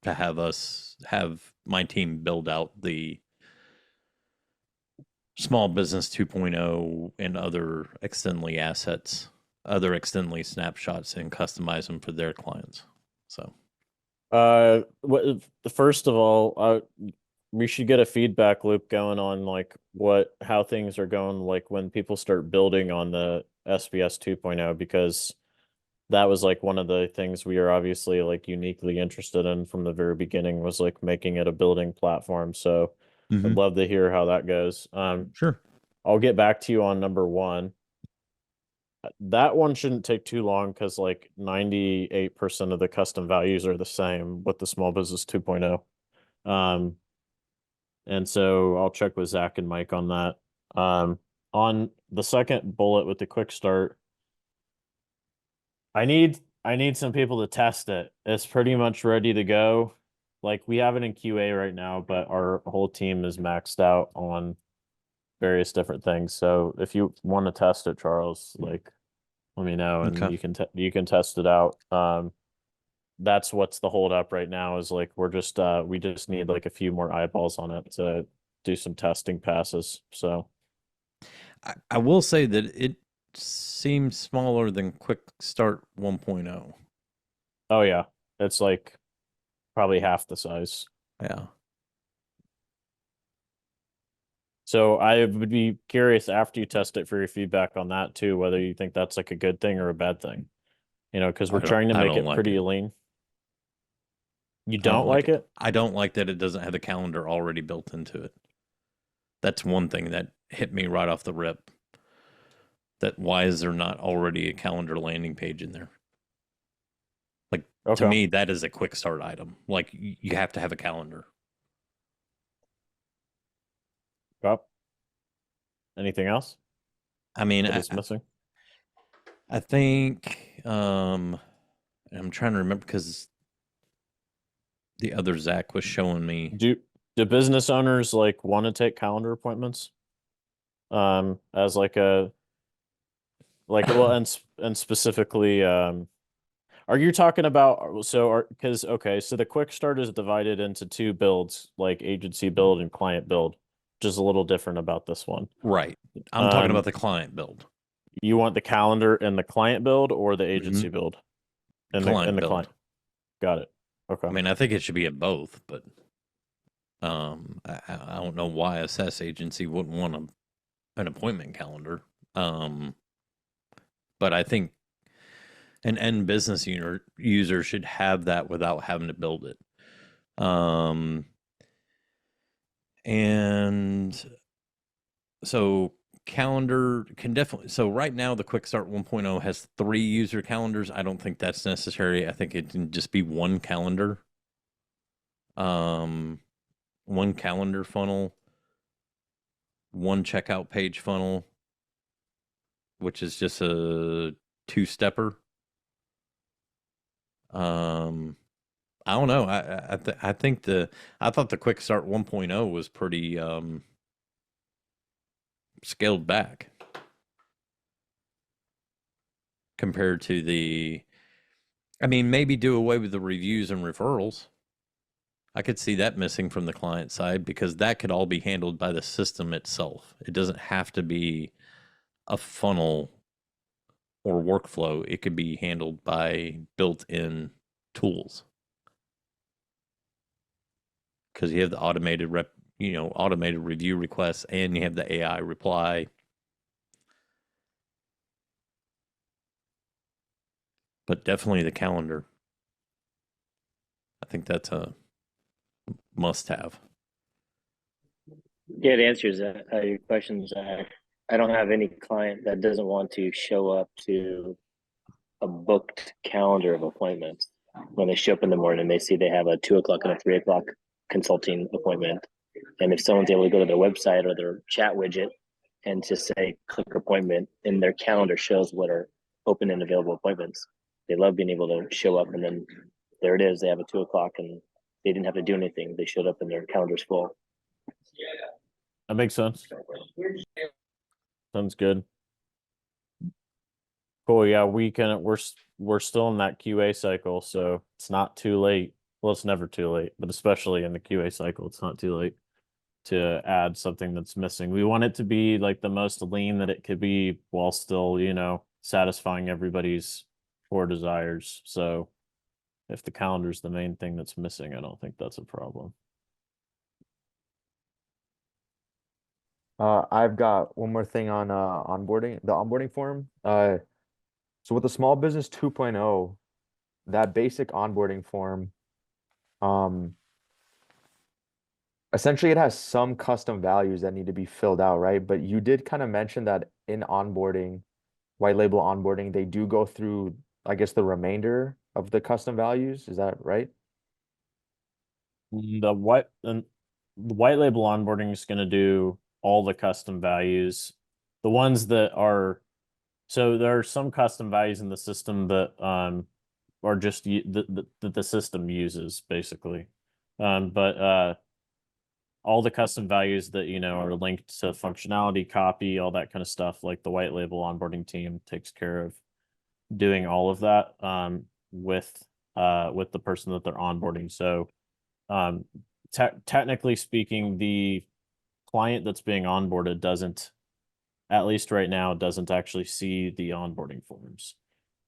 to have my team build out the small business 2.0 and other Extendly assets, other Extendly snapshots, and customize them for their clients. So first of all, we should get a feedback loop going on like how things are going, like when people start building on the SBS 2.0, because that was like one of the things we are obviously like uniquely interested in from the very beginning, was like making it a building platform. So I'd love to hear how that goes. Sure. I'll get back to you on number 1. That one shouldn't take too long because like 98% of the custom values are the same with the small business 2.0. And so I'll check with Zach and Mike on that. On the second bullet with the quick start, I need some people to test it. It's pretty much ready to go. Like we have it in QA right now, but our whole team is maxed out on various different things. So if you want to test it, Charles, like let me know and Okay. you can test it out. That's what's the hold up right now, is like we just need like a few more eyeballs on it to do some testing passes. So I will say that it seems smaller than Quick Start 1.0. oh yeah, it's like probably half the size. Yeah. So I would be curious after you test it for your feedback on that too, whether you think that's like a good thing or a bad thing. Because we're trying to I make don't it like pretty it. lean. You I don't don't like it? I don't like that it doesn't have the calendar already built into it. That's one thing that hit me right off the rip. That why is there not already a calendar landing page in there? Like to me, that is a quick start item. Like you have to have a calendar. Yep. Anything else I mean, that is missing? I think I'm trying to remember because the other Zach was showing me. Do business owners like want to take calendar appointments? As like a well, and specifically Are you talking about because okay, so the quick start is divided into two builds, like agency build and client build, which is a little different about this one. Right. I'm talking Um, about the client build. You want the calendar in the client build or the agency build? In Client the build. client. Got it. Okay. I mean, I think it should be at both, but I don't know why a SaaS agency wouldn't want an appointment calendar. But I think an end business user should have that without having to build it. And so calendar can definitely, so right now the quick start 1.0 has 3 user calendars. I don't think that's necessary. I think it can just be one calendar. One calendar funnel, one checkout page funnel, which is just a 2-stepper. I don't know. I think I thought the quick start 1.0 was pretty scaled back compared to I mean, maybe do away with the reviews and referrals. I could see that missing from the client side because that could all be handled by the system itself. It doesn't have to be a funnel or workflow. It could be handled by built-in tools. Because you have the automated automated review requests, and you have the AI reply. But definitely the calendar. I think that's a must-have. Yeah, the answer is your questions. I don't have any client that doesn't want to show up to a booked calendar of appointments. When they show up in the morning, they see they have a 2 o'clock and a 3 o'clock consulting appointment. And if someone's able to go to their website or their chat widget and just say click appointment, and their calendar shows what are open and available appointments, they love being able to show up and then there it is. They have a 2 o'clock and they didn't have to do anything. They showed up and their calendar's full. That makes sense. Sounds good. Cool. Yeah, we're still in that QA cycle, so it's not too late. Well, it's never too late, but especially in the QA cycle, it's not too late to add something that's missing. We want it to be like the most lean that it could be while still, satisfying everybody's core desires. So if the calendar's the main thing that's missing, I don't think that's a problem. I've got one more thing on onboarding, the onboarding form. So with the small business 2.0, that basic onboarding form, essentially it has some custom values that need to be filled out, right? But you did kind of mention that in onboarding, white label onboarding, they do go through, I guess, the remainder of the custom values. Is that right? The white label onboarding is going to do all the custom values. The ones that are so there are some custom values in the system that are just that the system uses basically. But all the custom values that are linked to functionality, copy, all that kind of stuff, like the white label onboarding team takes care of doing all of that with the person that they're onboarding. So technically speaking, the client that's being onboarded doesn't, at least right now, doesn't actually see the onboarding forms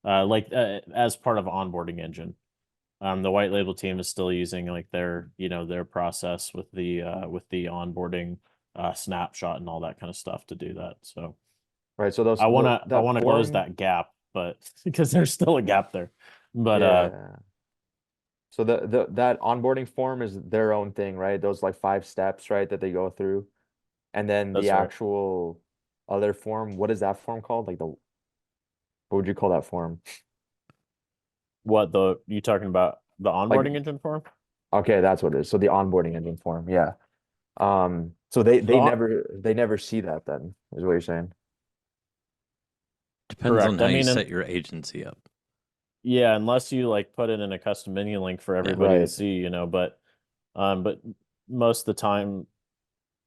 as part of onboarding engine. The white label team is still using like their process with the onboarding snapshot and all that kind of stuff to do that. So Right. So those I want to that close form, that gap, but because there's still a gap there. But yeah. So that onboarding form is their own thing, right? Those like 5 steps, right, that they go through. And then That's the right. actual other form, what is that form called? Like what would you call that form? What you talking about the Like, onboarding engine form? okay, that's what it is. So the onboarding engine form, yeah. So they The on- never see that then, is what you're saying. Depends on Correct. how I you mean, set your agency up. yeah, unless you like put it in a custom menu link for everybody to Right. see, but most of the time,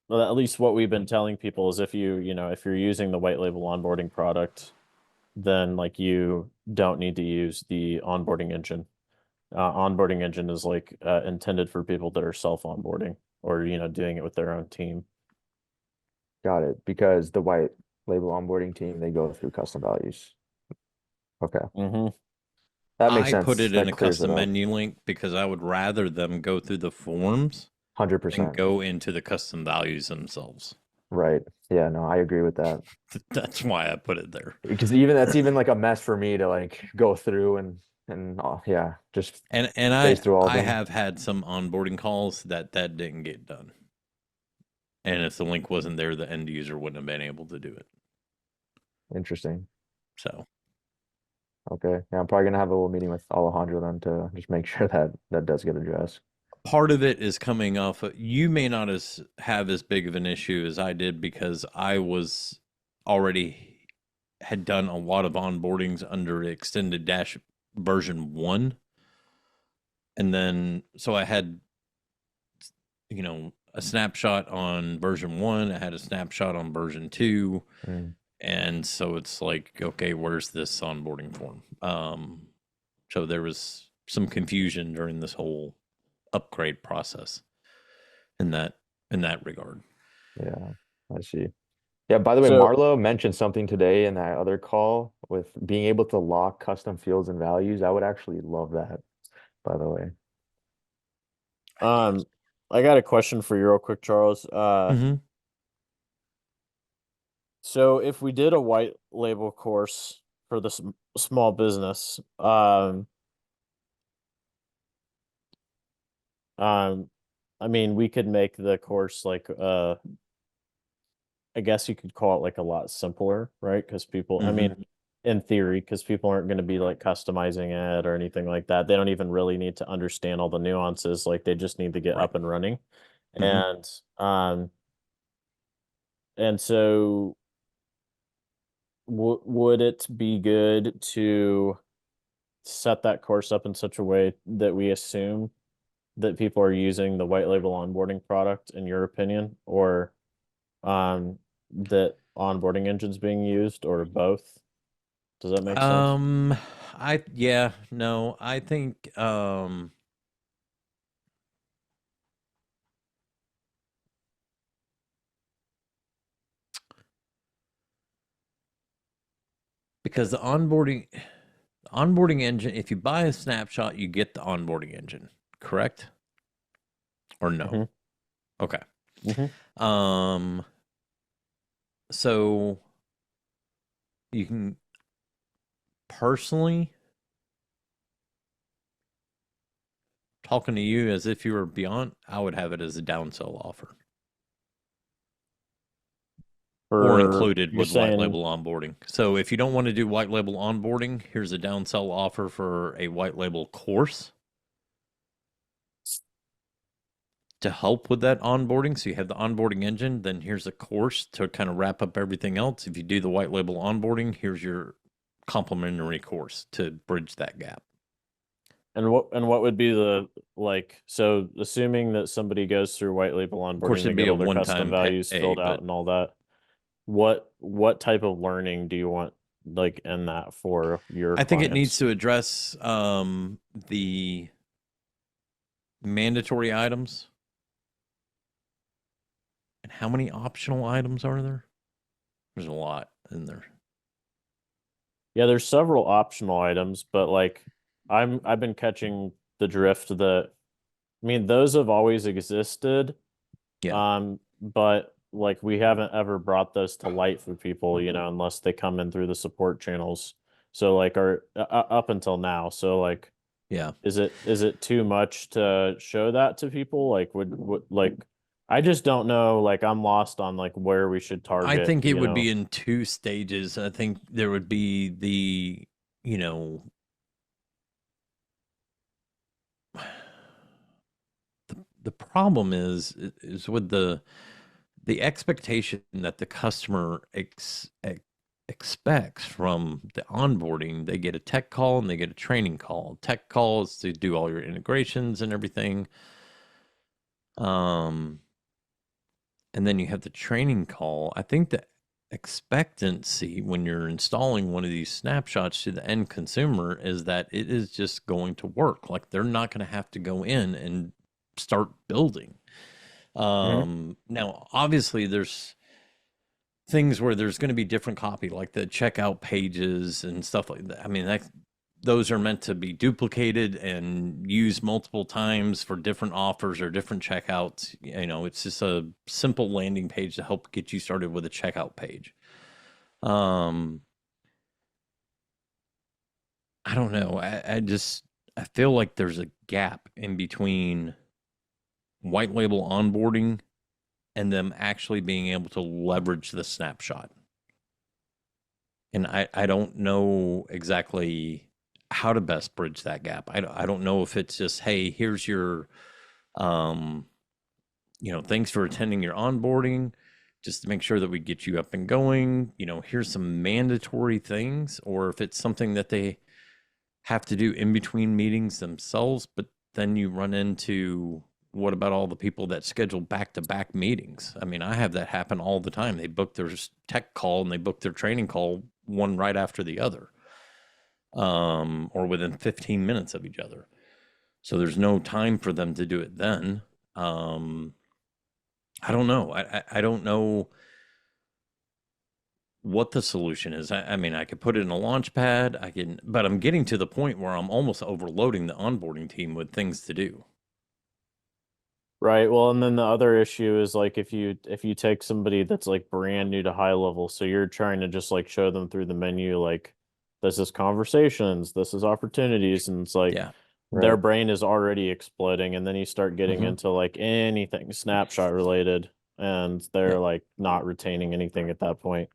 well, at least what we've been telling people is if you're using the white label onboarding product, then like you don't need to use the onboarding engine. Onboarding engine is like intended for people that are self-onboarding or doing it with their own team. Got it. Because the white label onboarding team, they go through custom values. Okay. Mm-hmm. That makes I sense. put it That in a clears it custom up. menu link because I would rather them go through the forms than 100%. go into the custom values themselves. Right. Yeah, no, I agree with that. That's why I put it there. Because that's even like a mess for me to like go through and yeah, just And phase through all of I them. have had some onboarding calls that didn't get done. And if the link wasn't there, the end user wouldn't have been able to do it. Interesting. So Okay. Yeah, I'm probably gonna have a little meeting with Alejandro then to just make sure that that does get addressed. part of it is coming off of, you may not have as big of an issue as I did because I was already had done a lot of onboardings under extended dash version 1. And then so I had a snapshot on version 1, I had a snapshot on version 2. And so it's like, okay, where's this onboarding form? So there was some confusion during this whole upgrade process in that regard. Yeah, I see. Yeah, by the way, So- Marlo mentioned something today in that other call with being able to lock custom fields and values. I would actually love that, by the way. I got a question for you real quick, Charles. So if we did a white label course for the small business, I mean, we could make the course like I guess you could call it like a lot simpler, right? Because people, I mean, in theory, because people aren't going to be like customizing it or anything like that. They don't even really need to understand all the nuances. Like they just need to get Right. up and running. And so would it be good to set that course up in such a way that we assume that people are using the white label onboarding product, in your opinion, or that onboarding engine's being used, or both? Does that make sense? I think because the onboarding engine, if you buy a snapshot, you get the onboarding engine, correct? Or no? Okay. So you can personally, talking to you as if you were beyond, I would have it as a downsell offer. Or included with white label onboarding. So if you don't want to do white label onboarding, here's a downsell offer for a white label course to help with that onboarding. So you have the onboarding engine, then here's a course to kind of wrap up everything else. If you do the white label onboarding, here's your complimentary course to bridge that gap. And what would be the, like, so assuming that somebody goes through white label onboarding, Of course, it'd they be get a all their one-time custom values pay, filled out but- and all that, what type of learning do you want, like, in that for your I think it needs clients? to address the mandatory items. And how many optional items are there? There's a lot in there. Yeah, there's several optional items, but like I've been catching the drift that, I mean, those have always existed. Yeah. But like we haven't ever brought those to light for people, unless they come in through the support channels. So like up until now. So like, Yeah. is it too much to show that to people? Like would like, I just don't know, like I'm lost on like where we should target. I think it would be in 2 stages. I think there would be the, the problem is with the expectation that the customer expects from the onboarding. They get a tech call and they get a training call. Tech call is to do all your integrations and everything. And then you have the training call. I think that expectancy when you're installing one of these snapshots to the end consumer is that it is just going to work. Like they're not going to have to go in and start building. Now, obviously, there's things where there's going to be different copy, like the checkout pages and stuff like that. I mean, those are meant to be duplicated and used multiple times for different offers or different checkouts. You know, it's just a simple landing page to help get you started with a checkout page. I don't know. I feel like there's a gap in between white label onboarding and them actually being able to leverage the snapshot. And I don't know exactly how to best bridge that gap. I don't know if it's just, hey, here's your, thanks for attending your onboarding, just to make sure that we get you up and going. You know, here's some mandatory things, or if it's something that they have to do in between meetings themselves. But then you run into, what about all the people that schedule back-to-back meetings? I mean, I have that happen all the time. They book their tech call and they book their training call one right after the other, or within 15 minutes of each other. So there's no time for them to do it then. I don't know. I don't know what the solution is. I mean, I could put it in a launch pad. But I'm getting to the point where I'm almost overloading the onboarding team with things to do. Right. Well, and then the other issue is like if you take somebody that's like brand new to high level, so you're trying to just like show them through the menu, like this is conversations, this is opportunities, and it's like Yeah. their Right. brain is already exploding, and then you start getting Mhm. into like anything snapshot related, and they're Yeah. like not retaining anything at that point.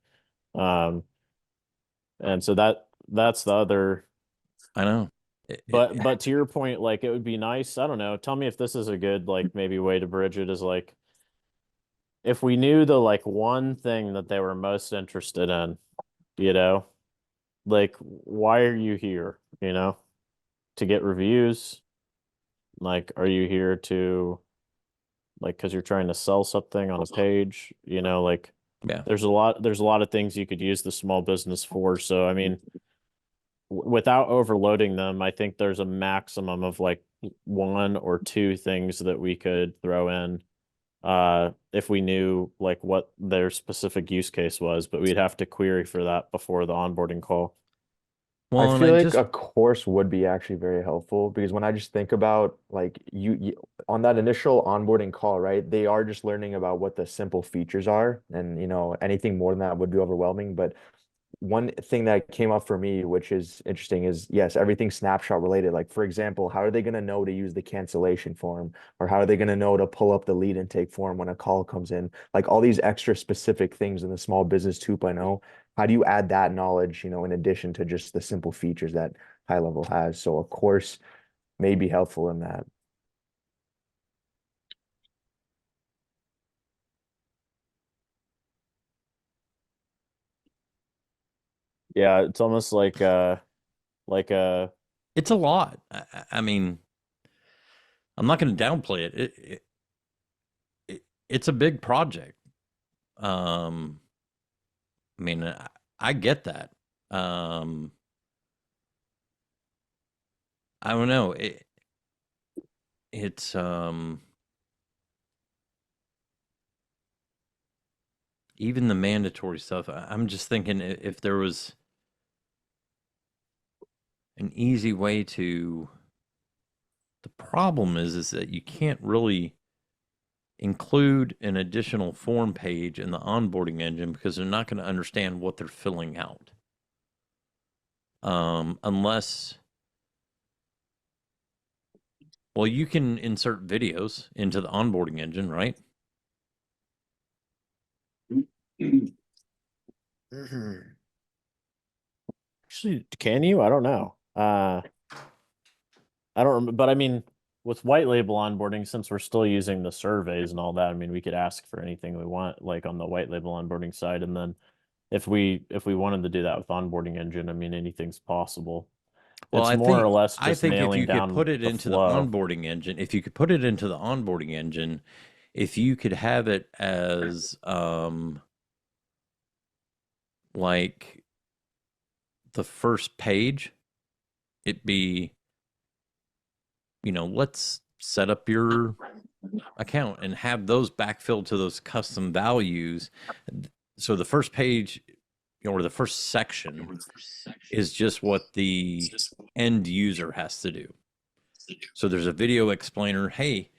And so that's the other. I know. But to your point, like it would be nice. I don't know. Tell me if this is a good like maybe way to bridge it, is like if we knew the like one thing that they were most interested in, you know, like why are you here? You know, to get reviews? Like, are you here to like because you're trying to sell something on a page? You know, like Yeah. there's a lot of things you could use the small business for. So I mean, without overloading them, I think there's a maximum of like one or two things that we could throw in if we knew like what their specific use case was, but we'd have to query for that before the onboarding call. I Well, and feel I like just, a course would be actually very helpful because when I just think about like you on that initial onboarding call, right? They are just learning about what the simple features are, and anything more than that would be overwhelming. But one thing that came up for me, which is interesting, is yes, everything snapshot related. Like, for example, how are they going to know to use the cancellation form, or how are they going to know to pull up the lead intake form when a call comes in? Like all these extra specific things in the small business 2.0. How do you add that knowledge, in addition to just the simple features that high level has? So a course may be helpful in that. Yeah, it's almost like a it's a lot. I mean, I'm not going to downplay it. It's a big project. I mean, I get that. I don't know. It's even the mandatory stuff. I'm just thinking if there was an easy way to. The problem is that you can't really include an additional form page in the onboarding engine because they're not going to understand what they're filling out. Unless, well, you can insert videos into the onboarding engine, right? Actually, can you? I don't know. I don't remember, but I mean, with white label onboarding, since we're still using the surveys and all that, I mean, we could ask for anything we want, like on the white label onboarding side, and then if we wanted to do that with onboarding engine, I mean, anything's possible. Well, It's more or less I just think if nailing you could down put it the into the flow. onboarding engine, if you could put it into the onboarding engine, if you could have it as like the first page, it be, let's set up your account and have those backfilled to those custom values. So the first page, or the first section, is just what the end user has to do. So there's a video explainer. Hey,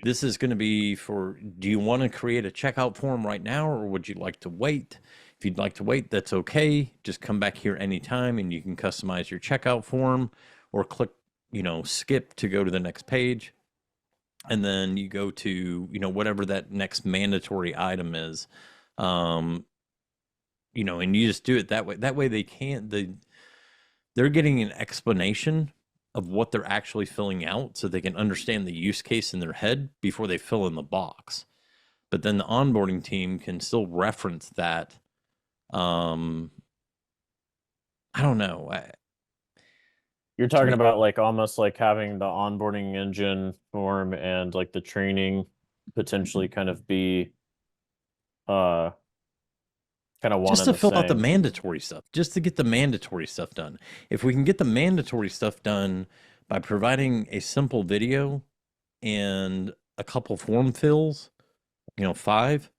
this is going to be for, do you want to create a checkout form right now, or would you like to wait? If you'd like to wait, that's okay. Just come back here anytime and you can customize your checkout form, or click, skip to go to the next page. And then you go to, whatever that next mandatory item is. And you just do it that way. That way they're getting an explanation of what they're actually filling out, so they can understand the use case in their head before they fill in the box. But then the onboarding team can still reference that. I don't know. You're talking about like almost like having the onboarding engine form and like the training potentially kind of be kind of one just and to the fill out the same. mandatory stuff, just to get the mandatory stuff done. If we can get the mandatory stuff done by providing a simple video and a couple form fills, 5.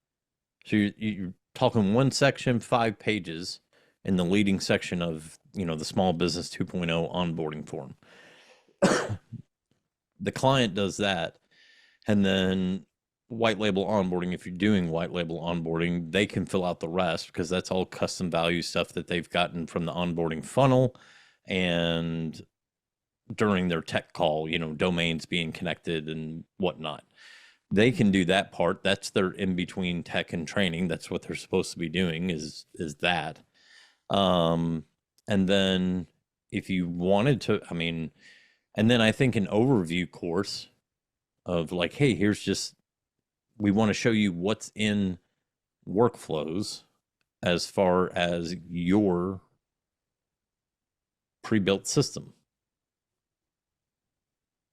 So you're talking one section, 5 pages in the leading section of, the Small Business 2.0 onboarding form. The client does that. And then white label onboarding, if you're doing white label onboarding, they can fill out the rest, because that's all custom value stuff that they've gotten from the onboarding funnel and during their tech call, domains being connected and whatnot. They can do that part. That's their in-between tech and training. That's what they're supposed to be doing, is that. And then if you wanted to, and then I think an overview course of like, hey, we want to show you what's in workflows as far as your pre-built system.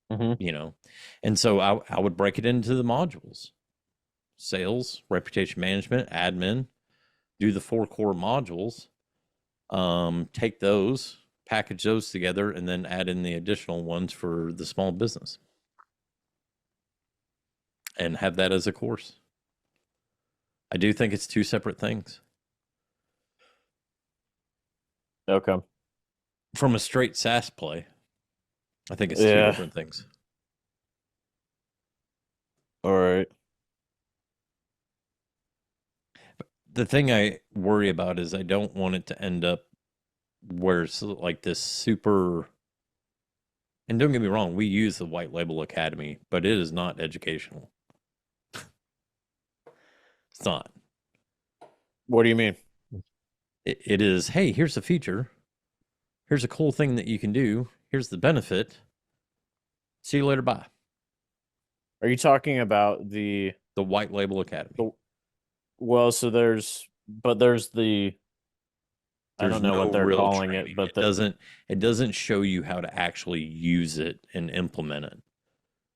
And so I would break it into the modules: sales, reputation management, admin. Do the 4 core modules, take those, package those together, and then add in the additional ones for the small business, and have that as a course. I do think it's 2 separate things. Okay. From a straight SaaS play, I think it's 2 Yeah. different things. All right. The thing I worry about is I don't want it to end up where it's like this super, and don't get me wrong, we use the White Label Academy, but it is not educational. It's not. What do you mean? It is, hey, here's a feature. Here's a cool thing that you can do. Here's the benefit. See you later, bye. Are you talking about the White Label Academy? Well, so there's the, I don't know what they're real calling training. it, but it doesn't show you how to actually use it and implement it.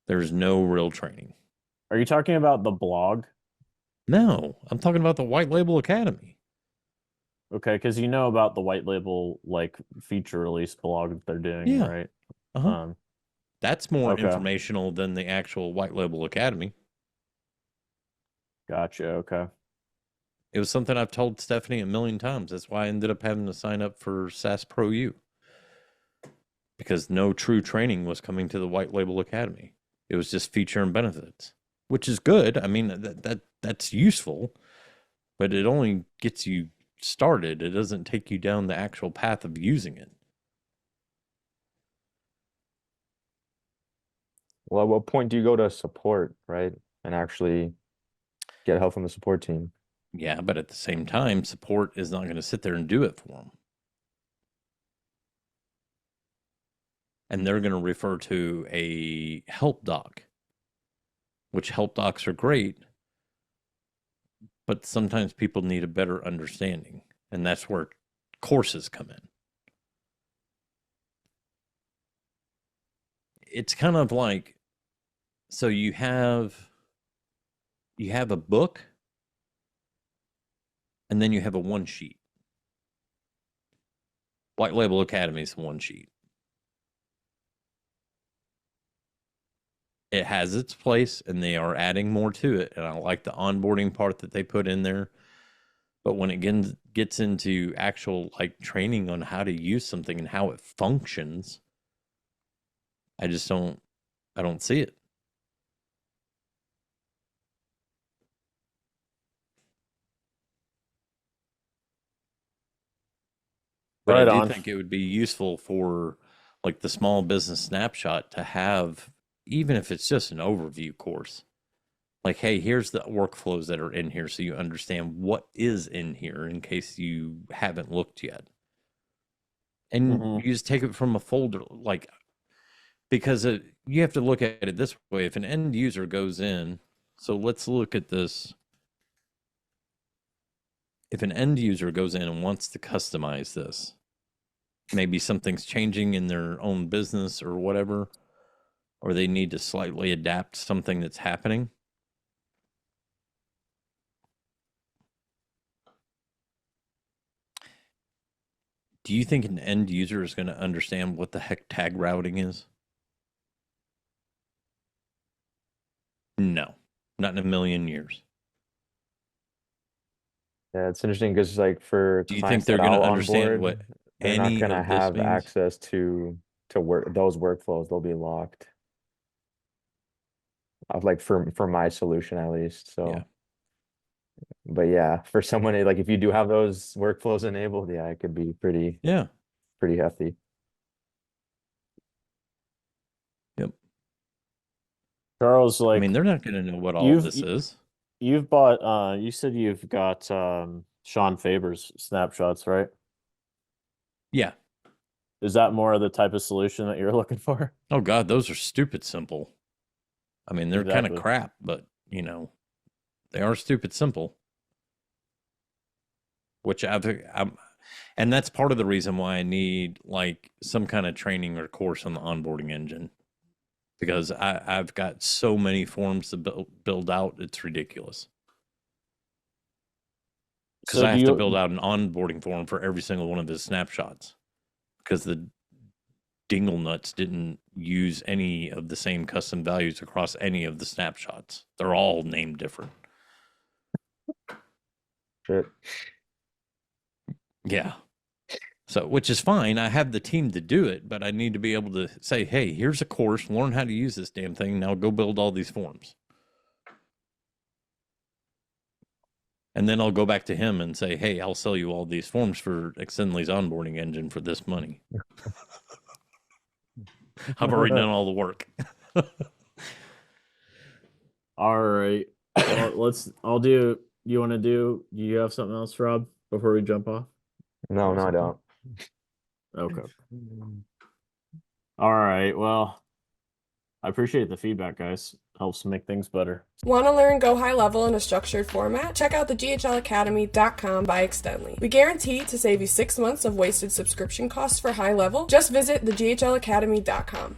There's no real training. Are you talking about the blog? No, I'm talking about the White Label Academy. Okay, because you know about the white label like feature release blog that they're doing, Yeah. right? Uh-huh. That's more okay. informational than the actual White Label Academy. Gotcha. Okay. It was something I've told Stephanie a million times. That's why I ended up having to sign up for SaaS Pro U, because no true training was coming to the White Label Academy. It was just feature and benefits, which is good. I mean, that's useful, but it only gets you started. It doesn't take you down the actual path of using it. Well, at what point do you go to support, right? And actually get help from the support team? Yeah, but at the same time, support is not going to sit there and do it for them. And they're going to refer to a help doc, which help docs are great, but sometimes people need a better understanding. And that's where courses come in. It's kind of like, so you have a book, and then you have a one sheet. White Label Academy is one sheet. It has its place, and they are adding more to it. And I like the onboarding part that they put in there. But when it gets into actual like training on how to use something and how it functions, I don't see it. But Right I do on. think it would be useful for like the small business snapshot to have, even if it's just an overview course. Like, hey, here's the workflows that are in here so you understand what is in here in case you haven't looked yet. And Mhm. you just take it from a folder, like, because you have to look at it this way. If an end user goes in, so let's look at this. If an end user goes in and wants to customize this, maybe something's changing in their own business or whatever, or they need to slightly adapt something that's happening. Do you think an end user is going to understand what the heck tag routing is? No, not in a million years. Yeah, it's interesting because like for Do you think clients they're that going I'll to understand onboard, what they're not any gonna of this have means? access to work those workflows. They'll be locked. Of like for my solution at least. So, Yeah. but yeah, for someone like if you do have those workflows enabled, yeah, it could be pretty Yeah. hefty. Yep. Charles, I like mean, they're not going to know what all you've this is. you've bought you said you've got Sean Faber's snapshots, right? Yeah. Is that more of the type of solution that you're looking for? Oh God, those are stupid simple. I mean, they're kind of Exactly. crap, but you know, they are stupid simple. Which and that's part of the reason why I need like some kind of training or course on the onboarding engine, because I've got so many forms to build out, it's ridiculous. Because So I do have to build you out an onboarding form for every single one of his snapshots, because the dingle nuts didn't use any of the same custom values across any of the snapshots. They're all named different. Shit. Yeah. So, which is fine. I have the team to do it, but I need to be able to say, hey, here's a course, learn how to use this damn thing. Now go build all these forms. And then I'll go back to him and say, hey, I'll sell you all these forms for Extendly's onboarding engine for this money. I've already done all the work. all right. Well, I'll do do you have something else, Rob, before we jump off? No, I don't. Okay. All right. Well, I appreciate the feedback, guys. Helps make things better. Want to learn Go High Level in a structured format? Check out the GHLacademy.com by Extendly. We guarantee to save you 6 months of wasted subscription costs for High Level. Just visit the GHLacademy.com.